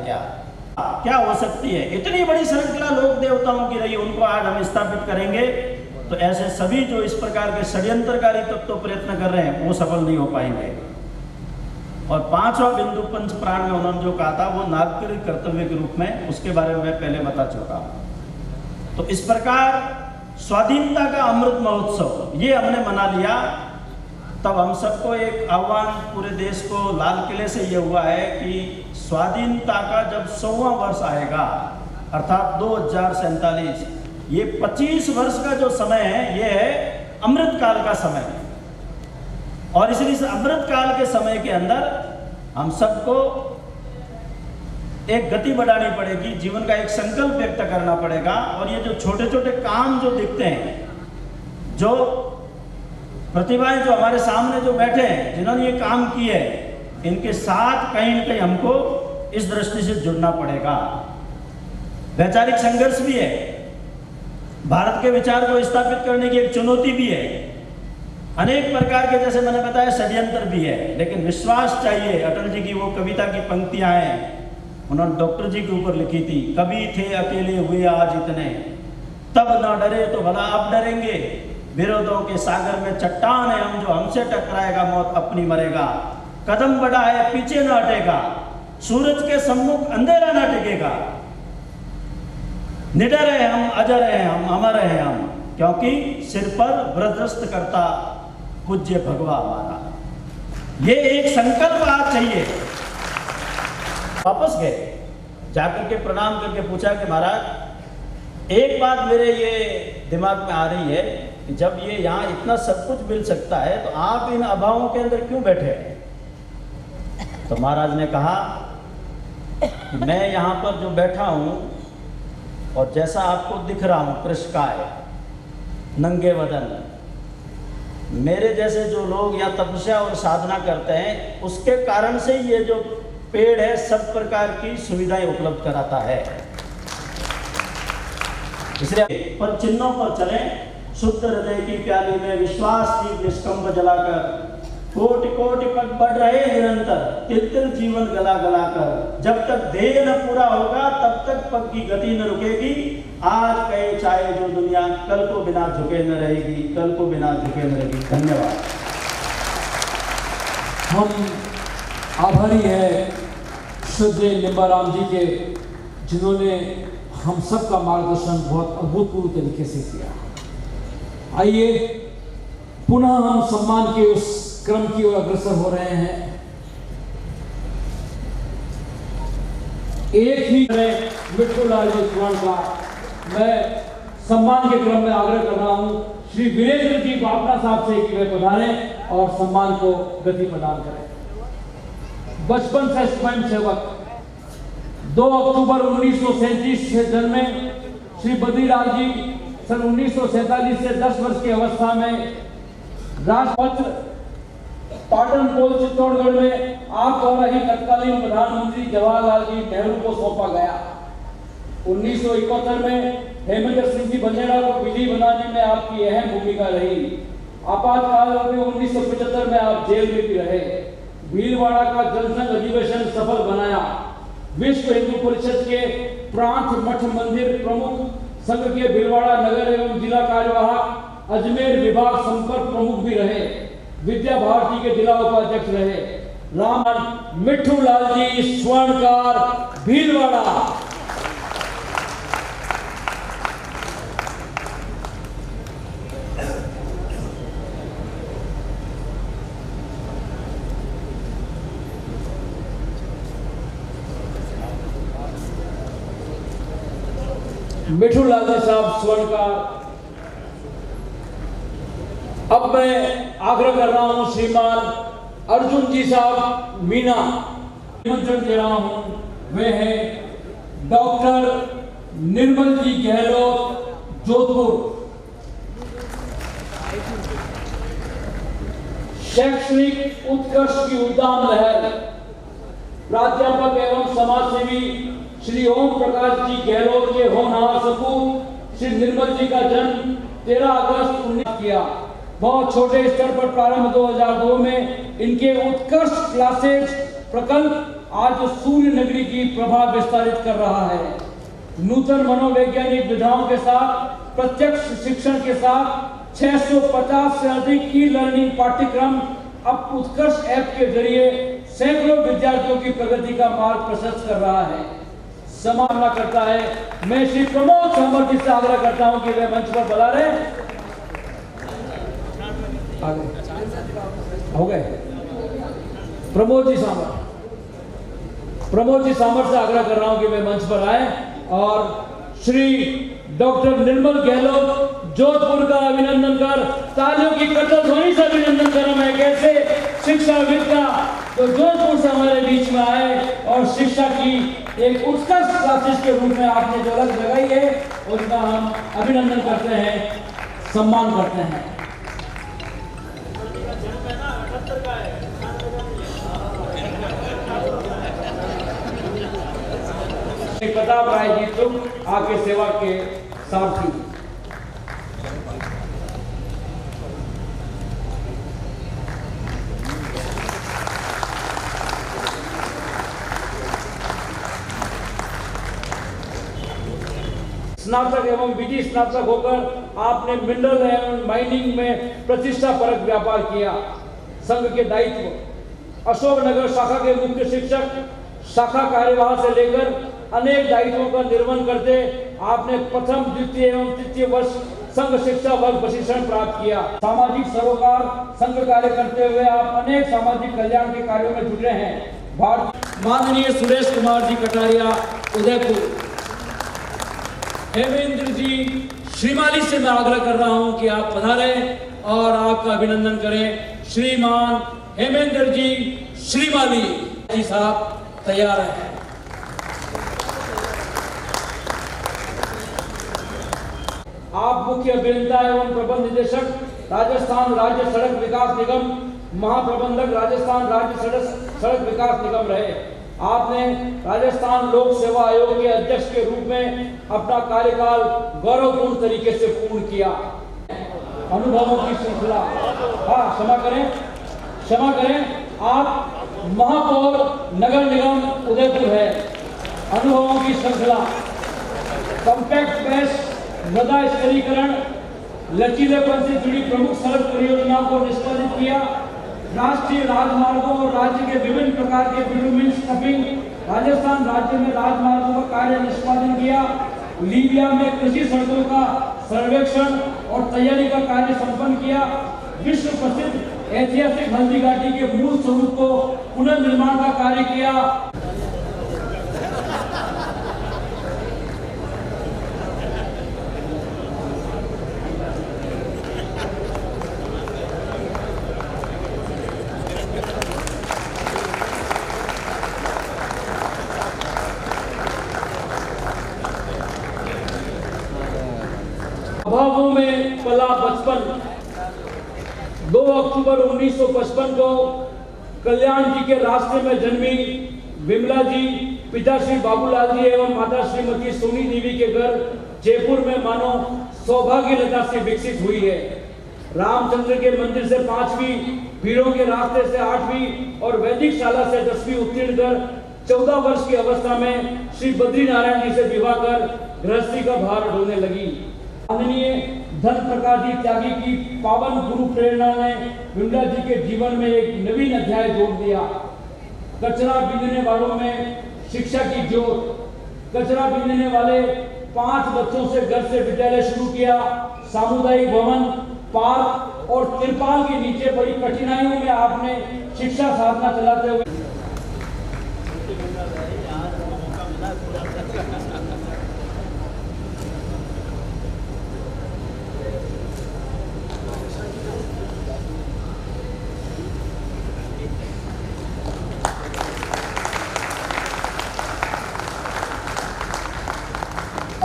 क्या हो सकती है। इतनी बड़ी श्रृंखला लोक देवताओं की रही, उनको आज हम स्थापित करेंगे तो ऐसे सभी जो इस प्रकार के षड्यंत्रकारी तत्व प्रयत्न कर रहे हैं वो सफल नहीं हो पाएंगे। और पांचवा बिंदु पंच प्राण में उन्होंने जो कहा था वो नागरिक कर्तव्य के रूप में, उसके बारे में मैं पहले बता चुका हूं। तो इस प्रकार स्वाधीनता का अमृत महोत्सव ये हमने मना लिया। तब हम सबको एक आह्वान पूरे देश को लाल किले से ये हुआ है कि स्वाधीनता का जब 100वां वर्ष आएगा, अर्थात 2047, ये 25 वर्ष का जो समय है ये है अमृत काल का समय। और इसलिए इस अमृत काल के समय के अंदर हम सबको एक गति बढ़ानी पड़ेगी, जीवन का एक संकल्प व्यक्त करना पड़ेगा। और ये जो छोटे छोटे काम जो दिखते हैं, जो प्रतिभाएं जो हमारे सामने जो बैठे हैं, जिन्होंने ये काम किए हैं, इनके साथ कहीं न कहीं हमको इस दृष्टि से जुड़ना पड़ेगा। वैचारिक संघर्ष भी है, भारत के विचार को स्थापित करने की एक चुनौती भी है। अनेक प्रकार के, जैसे मैंने बताया, षड्यंत्र भी है, लेकिन विश्वास चाहिए। अटल जी की वो कविता की पंक्तियां हैं, उन्होंने डॉक्टर जी के ऊपर लिखी थी, कभी थे अकेले हुए आज इतने, तब ना डरे तो भला अब डरेंगे, विरोधों के सागर में चट्टान है हम, जो हमसे टकराएगा मौत अपनी मरेगा, कदम बढ़ा है पीछे न हटेगा, सूरज के सम्मुख अंधेरा न टिकेगा, निडर है हम, अजर है हम, अमर है हम, क्योंकि सिर पर व्रजस्त करता पूज्य भगवा हमारा। ये एक संकल्प आज चाहिए। वापस गए, जाकर के प्रणाम करके पूछा कि महाराज एक बात मेरे ये दिमाग में आ रही है कि जब ये यहाँ इतना सब कुछ मिल सकता है तो आप इन अभावों के अंदर क्यों बैठे हैं? तो महाराज ने कहा कि मैं यहाँ पर जो बैठा हूँ और जैसा आपको दिख रहा हूँ कृष्णकाय, नंगे बदन, मेरे जैसे जो लोग या तपस्या और साधना करते हैं उसके कारण से ये जो पेड़ है सब प्रकार की सुविधाएं उपलब्ध कराता है। इसलिए पर चिन्हों पर चलें, शुद्ध हृदय की प्याली में विश्वास की निष्कंभ जलाकर, कोटि कोटि पग बढ़ रहे निरंतर, तिल तिल जीवन गला गला कर, जब तक ध्येय न पूरा होगा तब तक पग की गति न रुकेगी। आज कहे चाहे जो दुनिया, कल को बिना झुके न रहेगी, कल को बिना झुके न रहेगी। धन्यवाद। हम आभारी है श्रद्धेय लिम्बाराम जी के, जिन्होंने हम सब का मार्गदर्शन बहुत अभूतपूर्व तरीके से किया। आइए पुनः हम सम्मान के उस क्रम की ओर अग्रसर हो रहे हैं। एक ही मिट्टू लाल जी चौहान का मैं सम्मान के क्रम में आग्रह कर रहा हूं श्री वीरेंद्र जी बापना साहब से कि वे पधारें और सम्मान को गति प्रदान करें। बचपन से स्वयं सेवक, 2 अक्टूबर 1937 से जन्मे श्री बद्रीलाल जी सन 1947 से 10 वर्ष की अवस्था में राजपत्र पाटन पोल चित्तौड़गढ़ में आप द्वारा ही तत्कालीन प्रधानमंत्री जवाहरलाल जी नेहरू को सौंपा गया। 1971 में हेमंत सिंह जी बंदेड़ा को विधि बनाने में आपकी अहम भूमिका रही। आपातकाल में 1975 में आप जेल में भी रहे। भीलवाड़ा का जनसंघ अधिवेशन सफल बनाया। विश्व हिंदू परिषद के प्रांत मठ मंदिर प्रमुख, संघ के भीलवाड़ा नगर एवं जिला कार्यवाहक, अजमेर विभाग संपर्क प्रमुख भी रहे। विद्या भारती के जिला उपाध्यक्ष रहे। राम मिट्टू लाल जी स्वर्णकार भीलवाड़ा। मिट्टू लाल जी साहब स्वर्णकार। अब मैं आग्रह कर रहा हूं श्रीमान अर्जुन जी साहब मीना, निमंत्रण दे रहा हूं। वे हैं डॉक्टर निर्मल जी गहलोत जोधपुर। शैक्षणिक उत्कर्ष की उद्दाम लहर, प्राध्यापक एवं समाजसेवी श्री ओम प्रकाश जी गहलोत के होनहार सपूत श्री निर्मल जी का जन्म 13 अगस्त 19 किया। बहुत छोटे स्तर पर प्रारंभ 2002 में इनके उत्कर्ष क्लासेज प्रकल्प आज सूर्य नगरी की प्रभा विस्तारित कर रहा है। नूतन मनोवैज्ञानिक विधाओं के साथ, प्रत्यक्ष शिक्षण के साथ 650 से अधिक ई लर्निंग पाठ्यक्रम अब उत्कर्ष ऐप के जरिए सैकड़ों विद्यार्थियों की प्रगति का मार्ग प्रशस्त कर रहा है। समापन करता है। मैं श्री प्रमोद सामंत जी से आग्रह करता हूं कि वे मंच पर बुला रहे। हो गए प्रमोद जी सामंत से आग्रह कर रहा हूं कि वे मंच पर आए और श्री डॉक्टर निर्मल गहलोत जोधपुर का अभिनंदन कर, तालियों की कट्टर ध्वनि से अभिनंदन कर मैं कैसे शिक्षाविद का तो जोधपुर से हमारे बीच में आए और शिक्षा की एक उत्कृष्ट क्लासेस के रूप में आपने जो अलग लगाई है उसका हम अभिनंदन करते हैं, सम्मान करते हैं। प्रताप राय जी तुम आपके सेवा के सारथी। स्नातक एवं विधि स्नातक होकर आपने मिनरल एवं माइनिंग में प्रतिष्ठापरक व्यापार किया। संघ के दायित्व अशोकनगर शाखा के मुख्य शिक्षक, शाखा कार्यवाह से लेकर अनेक दायित्वों का निर्वहन करते आपने प्रथम, द्वितीय एवं तृतीय वर्ष संघ शिक्षा वर्ग प्रशिक्षण प्राप्त किया। सामाजिक सरोकार संघ कार्य करते हुए आप अनेक सामाजिक कल्याण के कार्यों में जुटे हैं। माननीय सुरेश कुमार जी कटारिया, उदयपुर। हेमेंद्र जी श्रीमाली से मैं आग्रह कर रहा हूं कि आप पधारें और आपका अभिनंदन करें। श्रीमान हेमेंद्र जी श्रीमाली जी साहब तैयार हैं। आप मुख्य अभियंता एवं प्रबंध निदेशक राजस्थान राज्य सड़क विकास निगम, महाप्रबंधक राजस्थान राज्य सड़क विकास निगम रहे। आपने राजस्थान लोक सेवा आयोग के अध्यक्ष के रूप में अपना कार्यकाल गौरवपूर्ण तरीके से पूर्ण किया। अनुभवों की श्रृंखला, क्षमा करें, आप महापौर नगर निगम उदयपुर है। अनुभवों की श्रृंखला, कॉम्पैक्ट बेस मृदा स्तरीकरण, लचीलेपन से जुड़ी प्रमुख सड़क परियोजनाओं को निष्पादित किया। राष्ट्रीय राजमार्गों और राज्य के विभिन्न प्रकार के बिटुमिन स्टफिंग, राजस्थान राज्य में राजमार्गों का कार्य निष्पादन किया। लीबिया में कृषि सड़कों का सर्वेक्षण और तैयारी का कार्य संपन्न किया। विश्व प्रसिद्ध ऐतिहासिक हल्दी घाटी के मूल स्वरूप को पुनर्निर्माण का कार्य किया। अभावों में पला बचपन। 2 अक्टूबर 1955 को कल्याण जी के रास्ते में जन्मी विमला जी पिता श्री बाबूलाल जी एवं माता श्रीमती सोनी देवी के घर जयपुर में मानो सौभाग्यलता से विकसित हुई है। रामचंद्र के मंदिर से 5वीं, पीरों के रास्ते से 8वीं और वैदिक शाला से 10वीं उत्तीर्ण कर 14 वर्ष की अवस्था में श्री बद्री नारायण जी से विवाह कर गृहस्थी का भार ढोने लगी। माननीय धन प्रकाश जी त्यागी की पावन गुरु प्रेरणा ने विमला जी के जीवन में एक नवीन अध्याय जोड़ दिया। कचरा बीनने वालों में शिक्षा की ज्योत। कचरा बीनने वाले 5 बच्चों से घर से विद्यालय शुरू किया। सामुदायिक भवन, पार्क और तिरपाल के नीचे बड़ी कठिनाइयों में आपने शिक्षा साधना चलाते हुए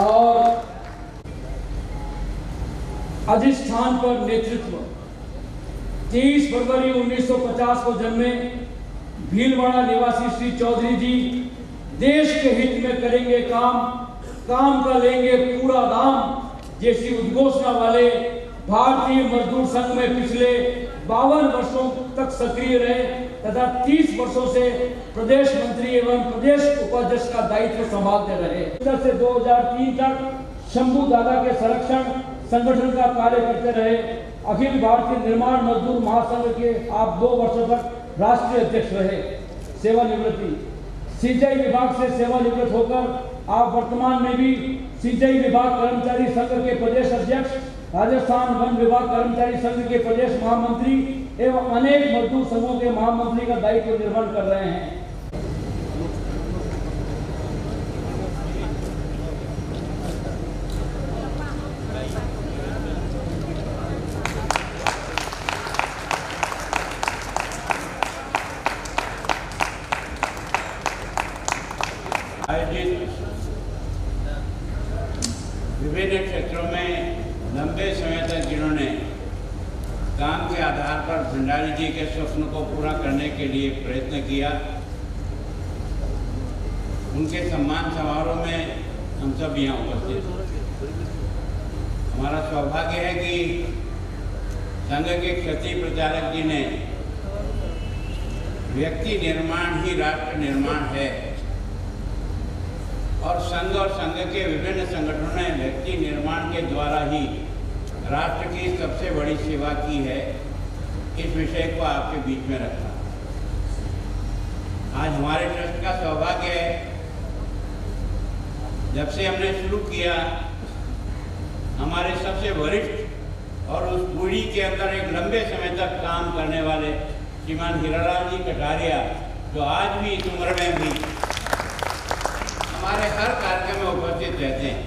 और अधिष्ठान पर नेतृत्व। 23 फरवरी 1950 को जन्मे भीलवाड़ा निवासी श्री चौधरी जी देश के हित में करेंगे काम, काम का लेंगे पूरा दाम जैसी उद्घोषणा वाले भारतीय मजदूर संघ में पिछले 52 वर्षों तक सक्रिय रहे तथा 30 वर्षों से प्रदेश मंत्री एवं प्रदेश उपाध्यक्ष का दायित्व संभालते रहे। से 2003 तक शंभू दादा के संरक्षण संगठन का कार्य करते रहे। अखिल भारतीय निर्माण मजदूर महासंघ के आप 2 वर्षों तक राष्ट्रीय अध्यक्ष रहे। सेवानिवृत्ति। सिंचाई विभाग से सेवानिवृत्त होकर आप वर्तमान में भी सिंचाई विभाग कर्मचारी संघ के प्रदेश अध्यक्ष, राजस्थान वन विभाग कर्मचारी संघ के प्रदेश महामंत्री एवं अनेक मजदूर संघों के महामंत्री का दायित्व निर्वहन कर रहे हैं। विभिन्न क्षेत्रों में लंबे समय तक जिन्होंने काम के आधार पर भंडारी जी के स्वप्न को पूरा करने के लिए प्रयत्न किया, उनके सम्मान समारोह में हम सब यहाँ उपस्थित हैं। हमारा सौभाग्य है कि संघ के क्षत्रिय प्रचारक जी ने व्यक्ति निर्माण ही राष्ट्र निर्माण है और संघ के विभिन्न संगठनों ने व्यक्ति निर्माण के द्वारा ही राष्ट्र की सबसे बड़ी सेवा की है, इस विषय को आपके बीच में रखा। आज हमारे ट्रस्ट का सौभाग्य है, जब से हमने शुरू किया, हमारे सबसे वरिष्ठ और उस पीढ़ी के अंदर एक लंबे समय तक काम करने वाले श्रीमान हीरालाल जी कटारिया, जो आज भी इस उम्र में भी हमारे हर कार्यक्रम में उपस्थित रहते हैं,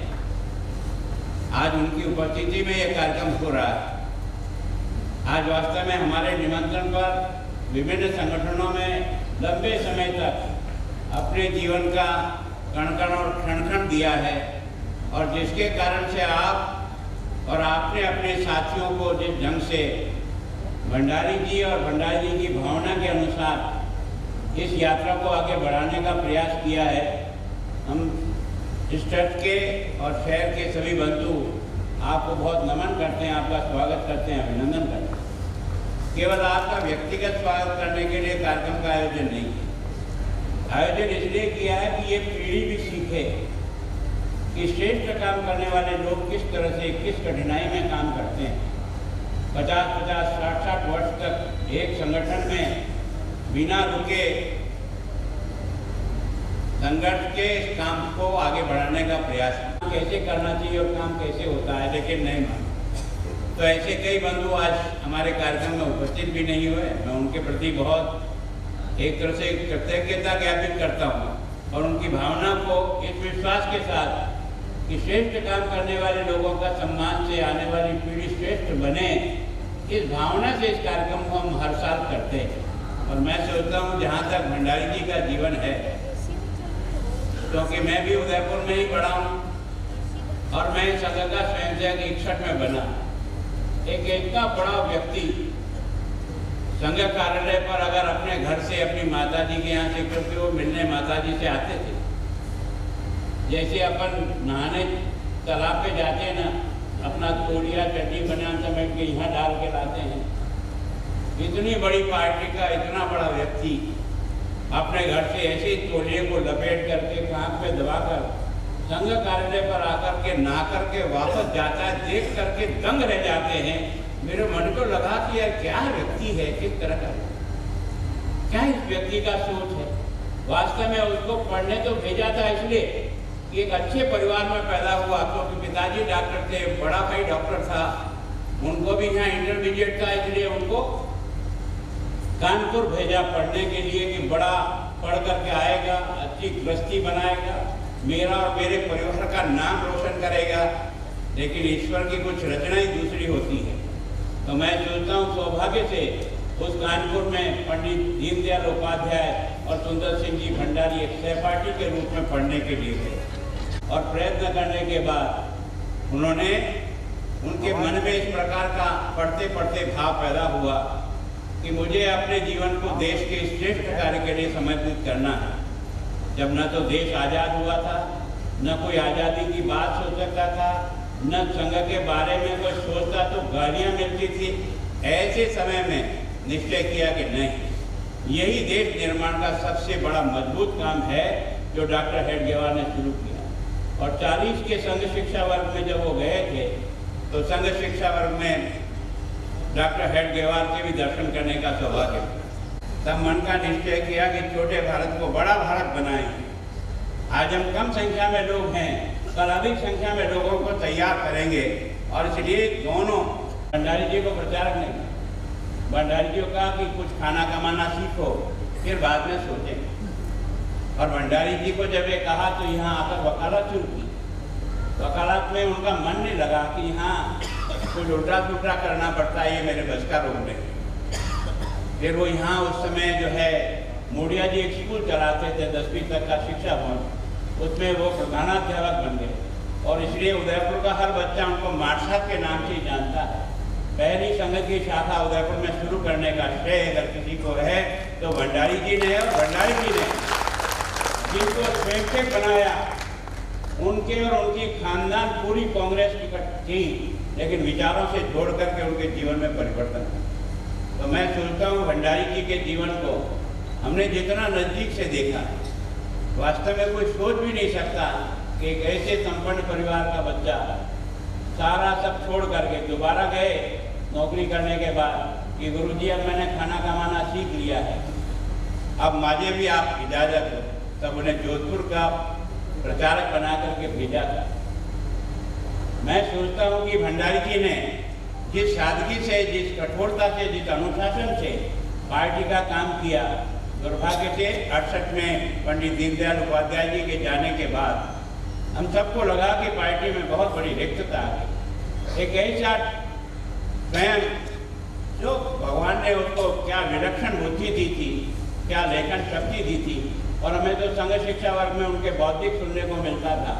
आज उनकी उपस्थिति में यह कार्यक्रम हो रहा है। आज वास्तव में हमारे निमंत्रण पर विभिन्न संगठनों में लंबे समय तक अपने जीवन का कण-कण और क्षण-क्षण दिया है, और जिसके कारण से आप और आपने अपने साथियों को जिस ढंग से भंडारी जी और भंडारी जी की भावना के अनुसार इस यात्रा को आगे बढ़ाने का प्रयास किया है, हम इस ट्रस्ट के और शहर के सभी बंधु आपको बहुत नमन करते हैं, आपका स्वागत करते हैं, अभिनंदन करते हैं। केवल आपका व्यक्तिगत स्वागत करने के लिए कार्यक्रम का आयोजन नहीं किया। आयोजन इसलिए किया है कि ये पीढ़ी भी सीखे कि श्रेष्ठ काम करने वाले लोग किस तरह से, किस कठिनाई में काम करते हैं। 50-50, 60-60 वर्ष तक एक संगठन में बिना रुके संघर्ष के इस काम को आगे बढ़ाने का प्रयास कैसे करना चाहिए और काम कैसे होता है, लेकिन नहीं माना। तो ऐसे कई बंधु आज हमारे कार्यक्रम में उपस्थित भी नहीं हुए। मैं उनके प्रति बहुत एक तरह से कृतज्ञता ज्ञापित करता हूँ और उनकी भावना को इस विश्वास के साथ कि श्रेष्ठ काम करने वाले लोगों का सम्मान से आने वाली पीढ़ी श्रेष्ठ बने, इस भावना से इस कार्यक्रम को हम हर साल करते हैं। और मैं सोचता हूँ जहाँ तक भंडारी जी का जीवन है, क्योंकि मैं भी उदयपुर में ही पढ़ा हूँ और मैं संघ का स्वयंसेवक 61 में बना। एक इतना बड़ा व्यक्ति संघ कार्यालय पर अगर अपने घर से अपनी माता जी के यहाँ से, क्योंकि वो मिलने माता जी से आते थे, जैसे अपन नहाने तालाब पे जाते हैं ना, अपना तोड़िया चड्डी बनियान समेट के यहाँ डाल के लाते हैं, इतनी बड़ी पार्टी का इतना बड़ा व्यक्ति अपने घर से ऐसे ही तोलिए को लपेट करके कांध पे दबाकर संघ कार्यालय पर आकर के नहा करके वापस जाता है, देख करके दंग रह जाते हैं। मेरे मन को लगा कि यार क्या व्यक्ति है, किस तरह का, क्या इस व्यक्ति का सोच है। वास्तव में उसको पढ़ने तो भेजा था इसलिए कि एक अच्छे परिवार में पैदा हुआ, क्योंकि पिताजी डॉक्टर थे, बड़ा भाई डॉक्टर था, उनको भी यहाँ इंटरमीडिएट था, इसलिए उनको कानपुर भेजा पढ़ने के लिए कि बड़ा पढ़ करके आएगा, अच्छी गृहस्थी बनाएगा, मेरा और मेरे परिवार का नाम रोशन करेगा। लेकिन ईश्वर की कुछ रचना ही दूसरी होती है। तो मैं सोचता हूँ सौभाग्य से उस कानपुर में पंडित दीनदयाल उपाध्याय और सुंदर सिंह जी भंडारी एक सहपाठी के रूप में पढ़ने के लिए गए, और प्रयत्न करने के बाद उन्होंने, उनके मन में इस प्रकार का पढ़ते पढ़ते भाव पैदा हुआ कि मुझे अपने जीवन को देश के श्रेष्ठ कार्य के लिए समर्पित करना है। जब न तो देश आज़ाद हुआ था, न कोई आज़ादी की बात सोच सकता था, न संघ के बारे में कोई सोचता, तो गालियाँ मिलती थी। ऐसे समय में निश्चय किया कि नहीं, यही देश निर्माण का सबसे बड़ा मजबूत काम है जो डॉक्टर हेडगेवार ने शुरू किया। और 40 के संघ शिक्षा वर्ग में जब वो गए थे, तो संघ शिक्षा वर्ग में डॉक्टर हेडगेवार के भी दर्शन करने का सौभाग्य मिला। तब मन का निश्चय किया कि छोटे भारत को बड़ा भारत बनाएंगे। आज हम कम संख्या में लोग हैं, कल अधिक संख्या में लोगों को तैयार करेंगे, और इसलिए दोनों भंडारी जी को प्रचारक नहीं, भंडारी जी को कहा कि कुछ खाना कमाना सीखो, फिर बाद में सोचेंगे। और भंडारी जी को जब ये कहा तो यहाँ आकर वकालत शुरू की। वकालत में उनका मन नहीं लगा कि यहाँ कुछ उल्टा पुल्टा करना पड़ता है, ये मेरे बस का रोग नहीं। फिर वो यहाँ उस समय जो है मोडिया जी एक स्कूल चलाते थे 10वीं तक का शिक्षा भवन, उसमें वो प्रधानाध्यापक बन गए, और इसलिए उदयपुर का हर बच्चा उनको मार्शल के नाम से ही जानता है। पहली संघ की शाखा उदयपुर में शुरू करने का श्रेय अगर किसी को है तो भंडारी जी ने, और भंडारी जी ने जिनको स्वयंसेवक बनाया, उनके और उनकी खानदान पूरी कांग्रेस की थी, लेकिन विचारों से जोड़ करके उनके जीवन में परिवर्तन हुआ। तो मैं सोचता हूँ भंडारी जी के जीवन को हमने जितना नज़दीक से देखा, वास्तव में कोई सोच भी नहीं सकता कि एक ऐसे संपन्न परिवार का बच्चा सारा सब छोड़ करके दोबारा गए नौकरी करने के बाद कि गुरुजी अब मैंने खाना कमाना सीख लिया है, अब मुझे भी आप इजाज़त हो। तब उन्हें जोधपुर का प्रचारक बना करके भेजा था। मैं सोचता हूँ कि भंडारी जी ने जिस सादगी से, जिस कठोरता से, जिस अनुशासन से पार्टी का काम किया, दुर्भाग्य से 68 में पंडित दीनदयाल उपाध्याय जी के जाने के बाद हम सबको लगा कि पार्टी में बहुत बड़ी रिक्तता आ गई। एक ऐसा स्वयं जो भगवान ने उसको क्या विलक्षण बुद्धि दी थी, क्या लेखन शक्ति दी थी, और हमें तो संघ शिक्षा वर्ग में उनके बौद्धिक सुनने को मिलता था।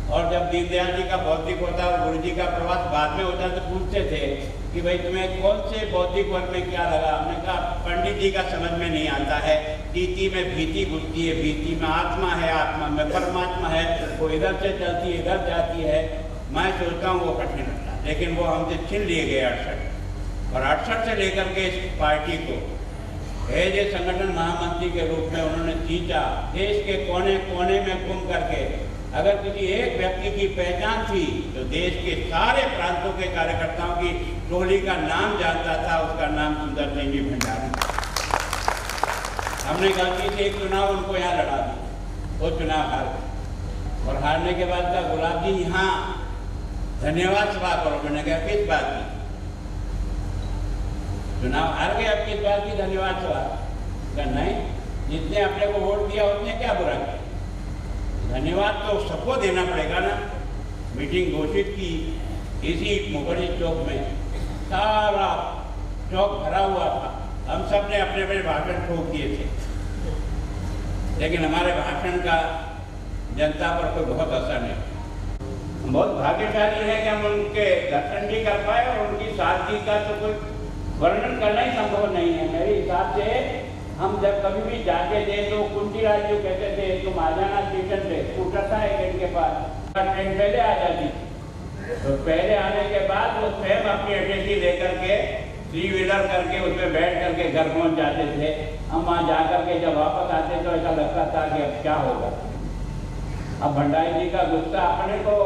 और जब दीनदयाल जी का बौद्धिक होता और गुरु जी का प्रवास बाद में होता तो पूछते थे कि भाई तुम्हें कौन से बौद्धिक वर्ग में क्या लगा। हमने कहा पंडित जी का समझ में नहीं आता है, नीति में भीति घुसती है, भीति में आत्मा है, आत्मा में परमात्मा है, वो इधर से चलती है इधर जाती है। मैं सोचता हूँ वो कठिन था, लेकिन वो हमसे छीन लिए गए 68 और 68 से लेकर के इस पार्टी को एज ए संगठन महामंत्री के रूप में उन्होंने खींचा। देश के कोने कोने में घूम करके अगर किसी एक व्यक्ति की पहचान थी तो देश के सारे प्रांतों के कार्यकर्ताओं की टोली का नाम जानता था, उसका नाम सुंदर सिंह जी भंडारी। हमने गलती से एक चुनाव उनको यहाँ लड़ा दिया, वो चुनाव हार गए और हारने के बाद कहा गुलाब जी यहाँ धन्यवाद सभा करो। मैंने कहा किस बात की? चुनाव हार गए, अब किस बात की धन्यवाद सभा? कहा नहीं, जितने अपने को वोट दिया उसने क्या बुरा किया, धन्यवाद तो सबको देना पड़ेगा ना। मीटिंग घोषित की इसी मुखर्जी चौक में, सारा चौक भरा हुआ था, हम सब ने अपने अपने भाषण ठोक दिए थे, लेकिन हमारे भाषण का जनता पर कोई बहुत असर नहीं। बहुत भाग्यशाली है कि हम उनके दर्शन भी कर पाए और उनकी सादगी का तो कोई वर्णन करना ही संभव नहीं है। मेरे हिसाब से हम जब कभी भी जाते थे तो कुंती राज जो कहते थे तुम आ जाना स्टेशन पे, स्कूटर था एक इनके पास, ट्रेन पहले आ जाती थी, तो पहले आने के बाद वो स्वयं अपनी अटेंडी लेकर के 3 व्हीलर करके उसमें बैठ करके घर पहुंच जाते थे। हम वहाँ जा करके जब वापस आते तो ऐसा लगता था कि अब क्या होगा। अब भंडारी जी का गुस्सा अपने को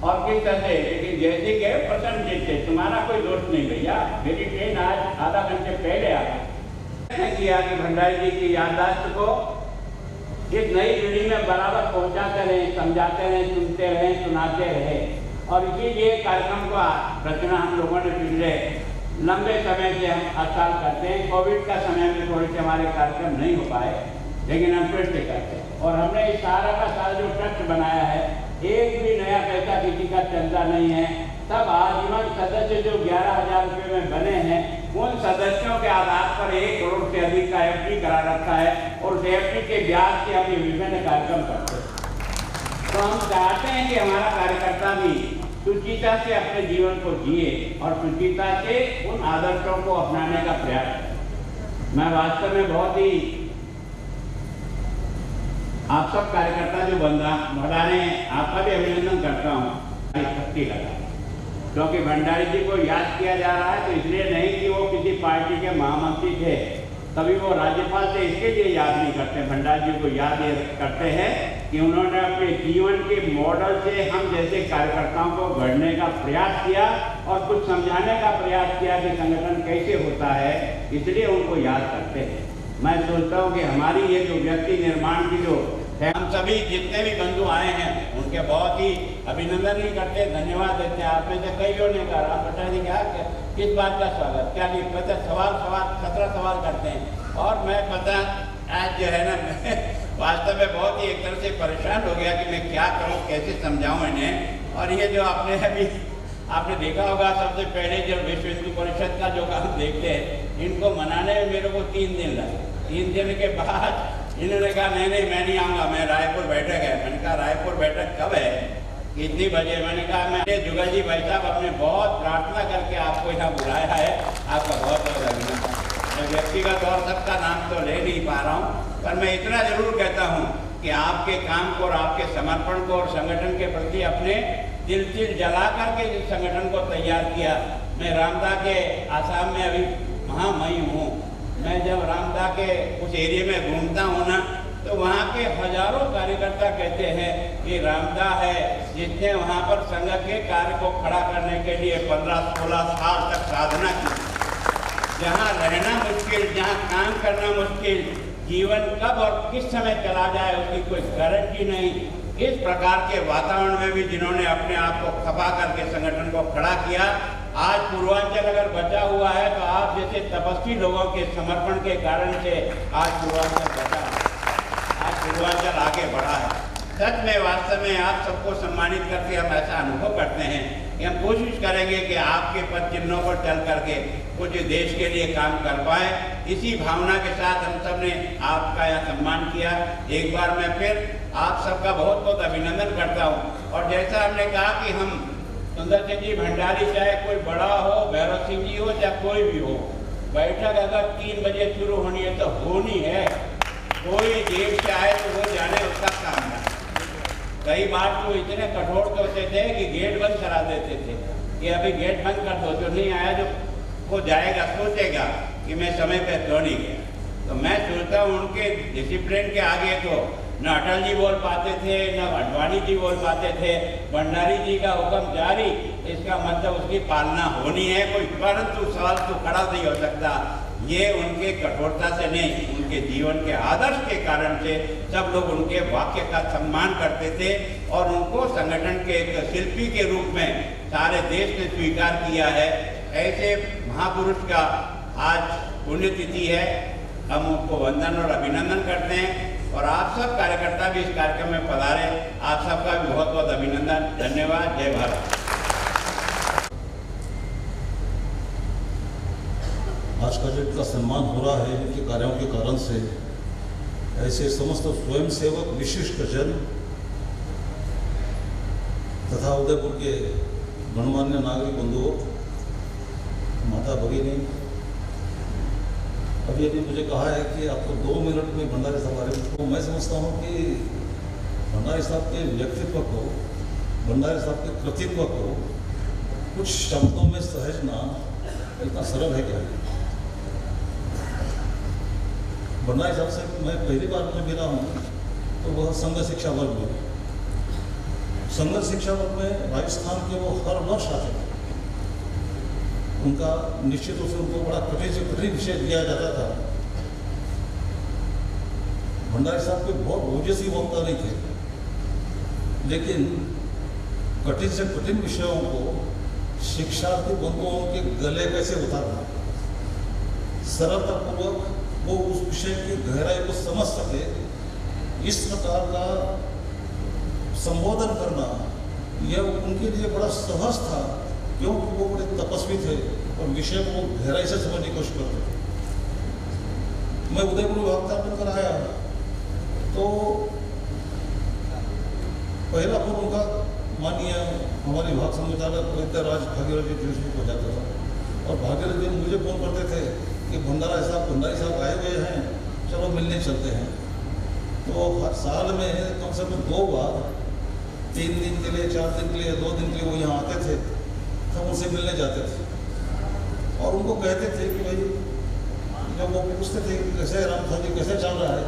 और किस तरह से, लेकिन जैसे गए प्रसन्न थे, तुम्हारा कोई दोष नहीं भैया, मेरी ट्रेन आज आधा घंटे पहले आ गई। किया कि भंडारी जी की याददाश्त को इस नई पीढ़ी में बराबर पहुंचाते रहे, समझाते रहे, सुनते रहे, सुनाते रहे। और इसीलिए कार्यक्रम का रचना हम लोगों ने पिछले लंबे समय से हम हर साल करते हैं। कोविड का समय में थोड़े से हमारे कार्यक्रम नहीं हो पाए, लेकिन हम फिर से करते हैं। और हमने इस सारा का सारा जो ट्रस्ट बनाया है, एक भी नया पैसा किसी का चलता नहीं है। तब आजीवन सदस्य जो 11,000 रुपये में बने हैं, उन सदस्यों के आधार पर 1 करोड़ से अधिक का एफडी करा रखा है और उस एफडी के ब्याज से हम ये विभिन्न कार्यक्रम करते हैं। तो हम चाहते हैं कि हमारा कार्यकर्ता भी शुचिता से अपने जीवन को जिए और शुचिता से उन आदर्शों को अपनाने का प्रयास करें। मैं वास्तव में बहुत ही आप सब कार्यकर्ता जो भंडारी आपका भी अभिनंदन करता हूँ, शक्ति लगा, क्योंकि भंडारी जी को याद किया जा रहा है तो इसलिए नहीं कि वो किसी पार्टी के महामंत्री थे, कभी वो राज्यपाल से इसके लिए याद नहीं करते। भंडारी जी को याद करते हैं कि उन्होंने अपने जीवन के मॉडल से हम जैसे कार्यकर्ताओं को गढ़ने का प्रयास किया और कुछ समझाने का प्रयास किया कि संगठन कैसे होता है, इसलिए उनको याद करते हैं। मैं सोचता हूँ कि हमारी ये जो व्यक्ति निर्माण की जो है, हम सभी जितने भी बंधु आए हैं उनके बहुत ही अभिनंदन भी करते हैं, धन्यवाद देते हैं। आप में से कई लोगों ने कहा राम प्रसाद जी क्या किस बात का स्वागत, क्या नहीं पता, सवाल 17 सवाल करते हैं। और मैं पता आज जो है ना वास्तव में बहुत ही एक तरह से परेशान हो गया कि मैं क्या करूँ, कैसे समझाऊँ इन्हें। और ये जो आपने देखा होगा, सबसे पहले जब विश्व हिंदू परिषद का जो काम देखते हैं, इनको मनाने में मेरे को 3 दिन लगे। 3 दिन के बाद इन्होंने कहा नहीं मैं नहीं आऊँगा, मैं रायपुर बैठक है। मैंने कहा रायपुर बैठक कब है, कितनी बजे? मैंने कहा मैं जुगल जी भाई साहब अपने बहुत प्रार्थना करके आपको यहाँ बुलाया है, आपका बहुत बहुत अभिनंदन। मैं व्यक्तिगत और सबका नाम तो ले नहीं पा रहा हूँ, पर मैं इतना जरूर कहता हूँ कि आपके काम को और आपके समर्पण को और संगठन के प्रति अपने दिल जला करके जिस संगठन को तैयार किया। मैं रामदा के आसाम में अभी महामहिम हूँ। मैं जब रामदा के उस एरिया में घूमता हूँ ना, तो तो वहाँ के हजारों कार्यकर्ता कहते हैं कि रामदा है जिसने वहाँ पर संघ के कार्य को खड़ा करने के लिए 15-16 साल तक साधना की। जहाँ रहना मुश्किल, जहाँ काम करना मुश्किल, जीवन कब और किस समय चला जाए उसकी कोई गारंटी नहीं, इस प्रकार के वातावरण में भी जिन्होंने अपने आप को खपा करके संगठन को खड़ा किया, आज पूर्वांचल अगर बचा हुआ है तो आप जैसे तपस्वी लोगों के समर्पण के कारण से आज पूर्वांचल बचा, आज पूर्वांचल आगे बढ़ा है। सच में वास्तव में आप सबको सम्मानित करके हम ऐसा अनुभव करते हैं कि हम कोशिश करेंगे कि आपके पद चिन्हों पर चल करके कुछ देश के लिए काम कर पाए। इसी भावना के साथ हम सब ने आपका यहाँ सम्मान किया। एक बार मैं फिर आप सबका बहुत बहुत अभिनंदन करता हूँ। और जैसा हमने कहा कि हम सुंदर सिंह जी भंडारी, चाहे कोई बड़ा हो, भैरव सिंह जी हो, चाहे कोई भी हो, बैठक अगर 3 बजे शुरू होनी है तो होनी है। कोई देर से आए तो वो जाने उसका काम है। कई बार तो इतने कठोर करते थे कि गेट बंद करा देते थे कि अभी गेट बंद कर दो, जो नहीं आया जो वो जाएगा सोचेगा कि मैं समय पर क्यों नहीं गया। तो मैं सोचता हूँ उनके डिसिप्लिन के आगे तो न अटल जी बोल पाते थे, न अडवाणी जी बोल पाते थे। भंडारी जी का हुक्म जारी, इसका मतलब उसकी पालना होनी है। कोई परंतु सवाल तो खड़ा नहीं हो सकता। ये उनके कठोरता से नहीं, उनके जीवन के आदर्श के कारण से सब लोग उनके वाक्य का सम्मान करते थे और उनको संगठन के एक शिल्पी के रूप में सारे देश ने स्वीकार किया है। ऐसे महापुरुष का आज पुण्यतिथि है, हम उनको वंदन और अभिनंदन करते हैं। और आप सब कार्यकर्ता भी इस कार्यक्रम में पधारे, आप सबका भी बहुत बहुत अभिनंदन। धन्यवाद। जय भारत। आज का जो इतना सम्मान हो रहा है इनके कार्यों के कारण से, ऐसे समस्त स्वयंसेवक विशिष्ट जन तथा उदयपुर के गणमान्य नागरिक बंधुओं, माता भगिनी, अभी अभी मुझे कहा है कि आपको 2 मिनट में भंडारी साहब बारे में, तो मैं समझता हूँ कि भंडारी साहब के व्यक्तित्व को, भंडारी साहब के कृतित्व को कुछ शब्दों में सहेजना इतना सरल है क्या? भंडारी साहब से मैं पहली बार मुझे मिला हूँ तो वह संघ शिक्षा वर्ग में, संघ शिक्षा वर्ग में राजस्थान के वो हर वर्ष आते थे। उनका निश्चित रूप से उनको बड़ा कठिन से कठिन विषय दिया जाता था। भंडारी साहब के बहुत ओजस्वी वक्ता नहीं थे, लेकिन कठिन से कठिन विषयों को शिक्षार्थी बंधुओं के गले कैसे उतारना, सरलतापूर्वक वो उस विषय की गहराई को समझ सके, इस प्रकार का संबोधन करना यह उनके लिए बड़ा सहज था, क्योंकि वो बड़े तपस्वी थे और विषय को गहराई से समझने की कोशिश करते थे। मैं उदयपुर विभाग बनकर आया तो पहला फोन उनका माननीय हमारे विभाग संचालक राज भागीरथ जोशी को जाता था, और भागीरथ जी मुझे फोन करते थे कि भंडारी साहब आए हुए हैं, चलो मिलने चलते हैं। तो हर साल में कम से कम 2 बार, 3 दिन के लिए, 4 दिन के लिए, 2 दिन के लिए वो यहाँ आते थे, हम उनसे मिलने जाते थे और उनको कहते थे कि भाई, जब वो पूछते थे कैसे राम साहब जी कैसे चल रहा है,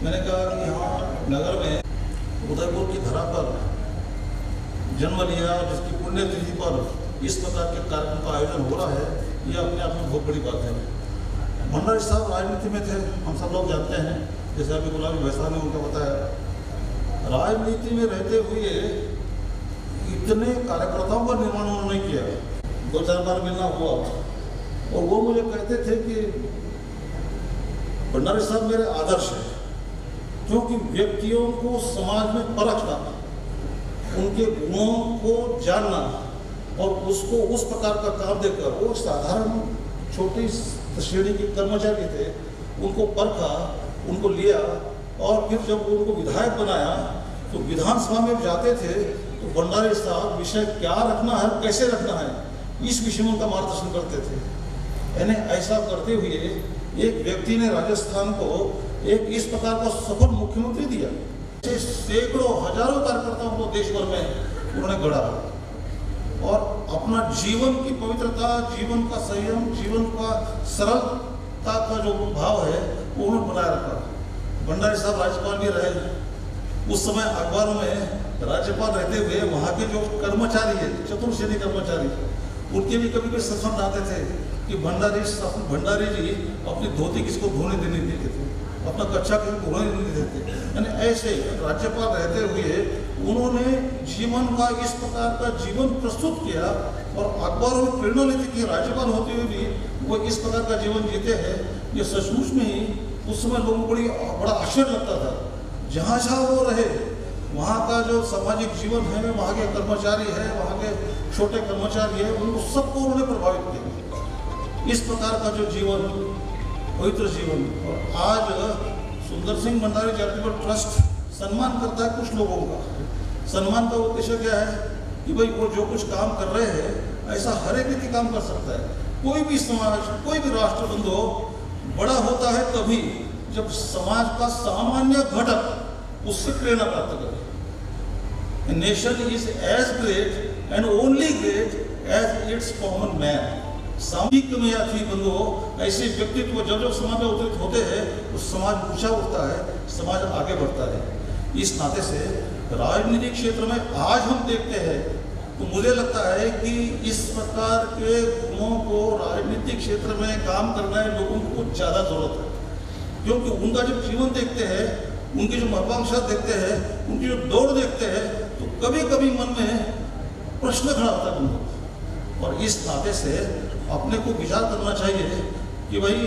मैंने कहा कि यहाँ नगर में उदयपुर की धरा पर जन्म लिया, जिसकी पुण्यतिथि पर इस प्रकार के कार्यक्रम का आयोजन हो रहा है, ये अपने आप में बहुत बड़ी बात है। भंडारी साहब राजनीति में थे, हम सब लोग जानते हैं, जैसे अभी गुलाबी वैसा ने उनको बताया। राजनीति में रहते हुए इतने कार्यकर्ताओं का निर्माण उन्होंने किया, 2-4 बार मिलना हुआ और वो मुझे कहते थे कि भंडारी साहब मेरे आदर्श हैं, क्योंकि व्यक्तियों को समाज में परखना, उनके गुणों को जानना और उसको उस प्रकार का काम देकर, वो साधारण छोटी श्रेणी के कर्मचारी थे, उनको परखा, उनको लिया और फिर जब उनको विधायक बनाया तो विधानसभा में जाते थे तो भंडारी साहब विषय क्या रखना है, कैसे रखना है, इस विषय में उनका मार्गदर्शन करते थे। यानी ऐसा करते हुए एक व्यक्ति ने राजस्थान को एक इस प्रकार का सफल मुख्यमंत्री दिया। सैकड़ों हजारों कार्यकर्ताओं को देश भर में उन्होंने गढ़ा और अपना जीवन की पवित्रता, जीवन का संयम, जीवन का सरलता का जो भाव है वो उन्होंने बनाए रखा। भंडारी साहब राज्यपाल भी रहे। उस समय अखबारों में राज्यपाल रहते हुए वहाँ के जो कर्मचारी है, चतुर्श्रेणी कर्मचारी, उनके भी कभी कभी सफर आते थे कि भंडारी जी अपनी धोती किसको धोने देने देते थे, अपना कच्चा किसी को धोने नहीं देते। यानी ऐसे राज्यपाल रहते हुए उन्होंने जीवन का इस प्रकार का जीवन प्रस्तुत किया और अखबारों में प्रेरणा लेते कि राज्यपाल होते हुए भी वो इस प्रकार का जीवन जीते हैं। ये सचमुच में ही उस समय लोगों को बड़ा आश्चर्य लगता था। जहाँ जहाँ वो रहे वहाँ का जो सामाजिक जीवन है, वहाँ के कर्मचारी है, वहाँ के छोटे कर्मचारी है, उन सबको उन्होंने प्रभावित किया। इस प्रकार का जो जीवन, पवित्र जीवन। और आज सुंदर सिंह भंडारी चैरिटेबल ट्रस्ट सम्मान करता है कुछ लोगों का। सम्मान का उद्देश्य क्या है कि भाई वो जो कुछ काम कर रहे हैं ऐसा हर एक व्यक्ति काम कर सकता है। कोई भी समाज, कोई भी राष्ट्र बंधु बड़ा होता है तभी जब समाज का सामान्य घटक उससे प्रेरणा प्राप्त करे। Nation is as great and only great as it's common man. सामूहिक में या थी बंधु ऐसे व्यक्तित्व जब जब समाज में उतरित होते हैं तो समाज ऊंचा उठता है, समाज आगे बढ़ता है। इस नाते से राजनीतिक क्षेत्र में आज हम देखते हैं तो मुझे लगता है कि इस प्रकार के गुणों को राजनीतिक क्षेत्र में काम करने लोगों को ज़्यादा जरूरत है, क्योंकि उनका जब जीवन देखते हैं, उनकी जो महत्वाकांक्षा देखते हैं, उनकी जो दौड़ देखते हैं तो कभी कभी मन में प्रश्न खड़ा होता है उनको। और इस नाते से अपने को विचार करना चाहिए कि भाई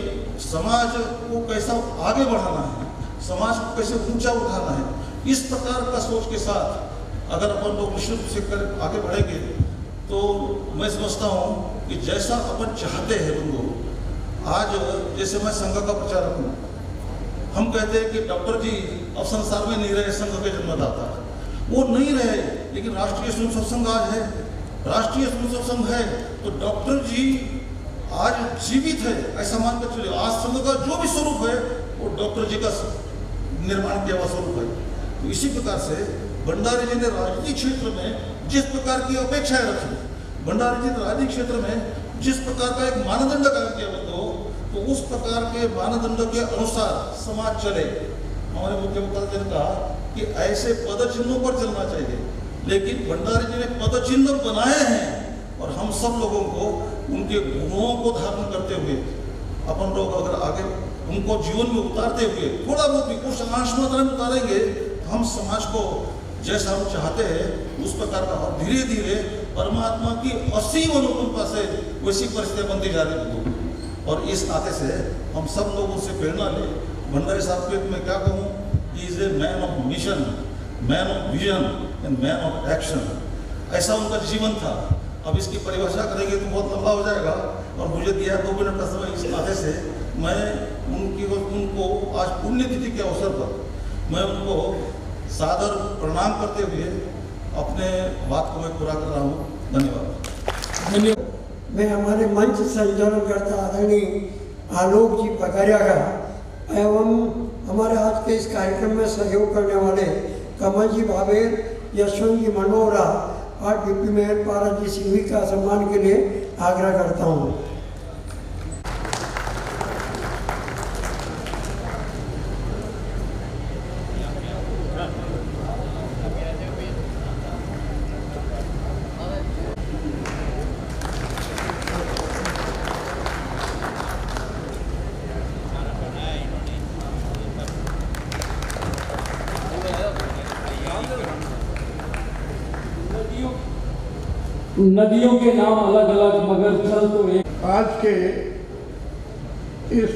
समाज को कैसा आगे बढ़ाना है, समाज को कैसे ऊंचा उठाना है। इस प्रकार का सोच के साथ अगर अपन लोग निश्चित से कर आगे बढ़ेंगे तो मैं समझता हूँ कि जैसा अपन चाहते हैं बंधु। आज जैसे मैं संघ का प्रचारक हूँ, हम कहते हैं कि डॉक्टर जी अब संसार में नहीं रहे, संघ के जन्मदाता वो नहीं रहे, लेकिन राष्ट्रीय स्वयंसेवक संघ आज है। राष्ट्रीय स्वयंसेवक संघ है तो डॉक्टर जी आज जीवित है ऐसा मानकर चलिए। आज संघ का जो भी स्वरूप है वो डॉक्टर जी का निर्माण किया हुआ स्वरूप है। तो इसी प्रकार से भंडारी जी ने राजनीतिक क्षेत्र में जिस प्रकार की अपेक्षाएं रखी, भंडारी जी ने राजनीतिक क्षेत्र में जिस प्रकार का एक मानदंड कायम किया बंधु, तो उस प्रकार के मानदंड के अनुसार समाज चले। हमारे मुख्य वक्ता ने कहा कि ऐसे पद चिन्हों पर चलना चाहिए, लेकिन भंडारी जी ने पद चिन्ह बनाए हैं और हम सब लोगों को उनके गुणों को धारण करते हुए अपन लोग अगर आगे उनको जीवन में उतारते हुए थोड़ा बहुत भी कुछ अंश मात्रा में उतारेंगे तो हम समाज को जैसा हम चाहते हैं उस प्रकार का, और धीरे धीरे परमात्मा की असीम अनुकंपा से वैसी परिस्थितियाँ बनती जा रही हैं। और इस नाते से हम सब लोग उससे प्रेरणा लें। भंडारी साहब के मैं क्या कहूँ, he is a man of mission, man of vision and man of action. ऐसा उनका जीवन था। अब इसकी परिभाषा करेंगे तो बहुत लंबा हो जाएगा और मुझे दिया 2 मिनट का समय। इस नाते से मैं उनको आज पुण्यतिथि के अवसर पर मैं उनको सादर प्रणाम करते हुए अपने बात को मैं पूरा कर रहा हूँ। धन्यवाद। मैं हमारे मंच संचालन करता आदरणीय आलोक जी पकारिया का एवं हमारे आज के इस कार्यक्रम में सहयोग करने वाले कमल जी भावेर, यशवंत जी मनोहरा और डिप्टी मेयर पारा जी सिंघवी का सम्मान के लिए आग्रह करता हूँ। नदियों के नाम अलग अलग मगर जल तो एक। आज के इस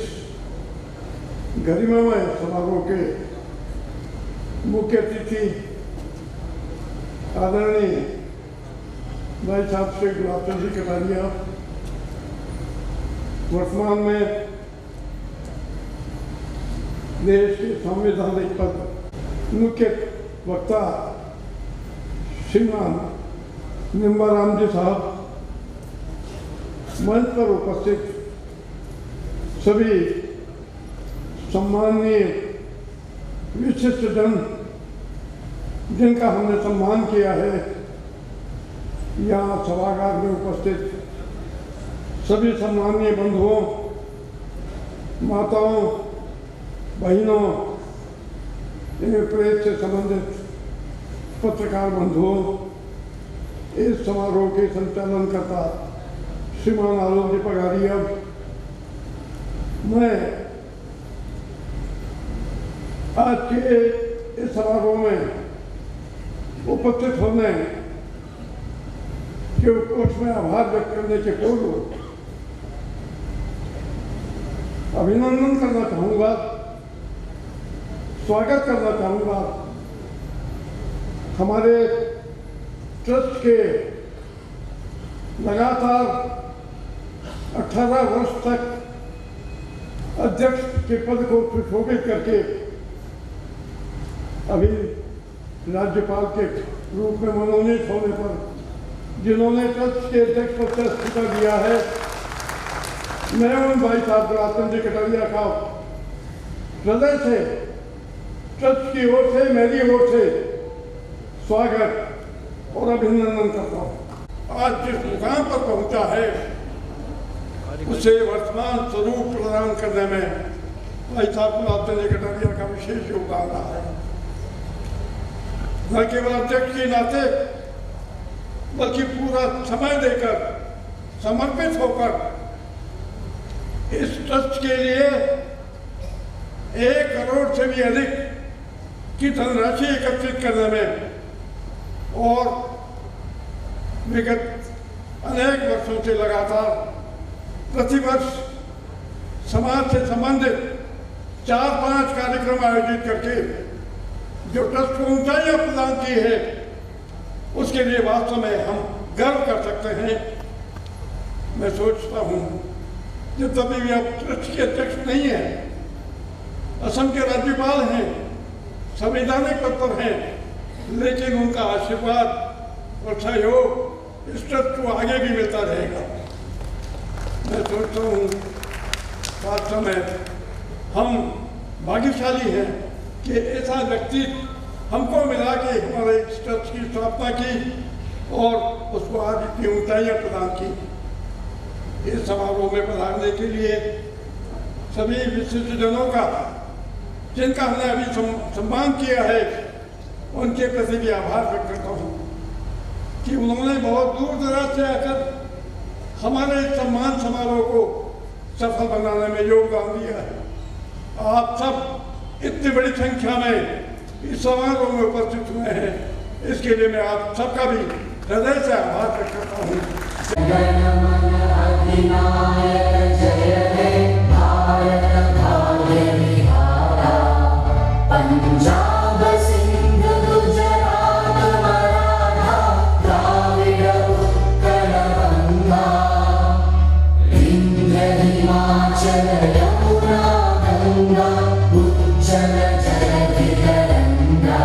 गरिमामय समारोह के मुख्य अतिथि आदरणीय भाई साहब श्री गुलाब चंद जी कटारिया, वर्तमान में देश के संवैधानिक पद मुख्य वक्ता श्रीमान निम्बाराम जी साहब, मंच पर उपस्थित सभी सम्माननीय विशिष्ट जन जिनका हमने सम्मान किया है, यहाँ सभागार में उपस्थित सभी सम्माननीय बंधुओं, माताओं, बहनों, प्रेस से संबंधित पत्रकार बंधुओं, इस समारोह के संचालन करता श्रीमान आलोक जी पगारिया, मैं आज के इस समारोह में उपस्थित होने के उपलक्ष्य में आभार व्यक्त करने के पूर्व अभिनंदन करना चाहूँगा, स्वागत करना चाहूँगा हमारे ट्रस्ट के लगातार 18 वर्ष तक अध्यक्ष के पद को सुशोभित करके अभी राज्यपाल के रूप में मनोनीत होने पर जिन्होंने ट्रस्ट के अध्यक्ष पद से इस्तीफा दिया है, मैं उन भाई साहब जनार्दन जी कटारिया का हृदय से, ट्रस्ट की ओर से, मेरी ओर से स्वागत और अभिनंदन करता हूँ। आज जिस मुकाम पर पहुंचा है उसे वर्तमान स्वरूप प्रदान करने में भाई साहब जनार्दन जी कटारिया का विशेष योगदान रहा है। न केवल अध्यक्ष के नाते बल्कि पूरा समय देकर, समर्पित होकर इस ट्रस्ट के लिए 1 करोड़ से भी अधिक की धनराशि एकत्रित करने में और विगत अनेक वर्षों से लगातार प्रतिवर्ष समाज से संबंधित 4-5 कार्यक्रम आयोजित करके जो ट्रस्ट को ऊंचाइयां प्रदान की है, उसके लिए वास्तव में हम गर्व कर सकते हैं। मैं सोचता हूँ जब तभी भी आप ट्रस्ट के अध्यक्ष नहीं हैं, असम के राज्यपाल हैं, संवैधानिक पद पर हैं, लेकिन उनका आशीर्वाद और सहयोग इस ट्रस्ट को आगे भी मिलता रहेगा। मैं सोचता हूँ वास्तव में हम भाग्यशाली हैं कि ऐसा व्यक्ति हमको मिला कि हमारे इस ट्रस्ट की स्थापना की और उसको आज इतनी ऊंचाइयाँ प्रदान की। इस समारोह में पधारने के लिए सभी विशिष्टजनों का, जिनका हमने अभी सम्मान किया है, उनके प्रति भी आभार व्यक्त करता हूँ कि उन्होंने बहुत दूर दराज से आकर हमारे इस सम्मान समारोह को सफल बनाने में योगदान दिया है। आप सब इतनी बड़ी संख्या में इस समारोह में उपस्थित हुए हैं, इसके लिए मैं आप सबका भी हृदय से आभार व्यक्त करता हूँ। पंजाब सिंध गुजरात मराठा द्राविड़ उत्कल गंगा विंध्य हिमाचल यमुना गंगा उज्जल जलधि तरंगा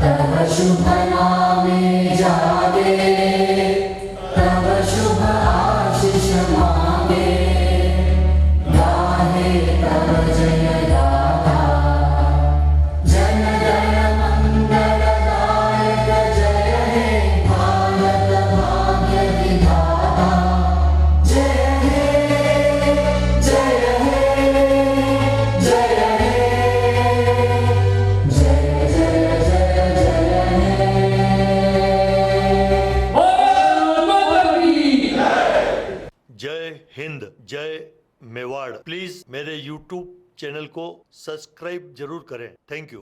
तव शुभ नामे जागे तव शुभ आशीष मांगे गाहे तव जय गाथा जन गण मंगल दायक जय हे भारत भाग्य विधाता जय हे जय हे जय हे जय जय जय जय जय हिंद, जय मेवाड़। प्लीज मेरे YouTube चैनल को सब्सक्राइब जरूर करें। Thank you.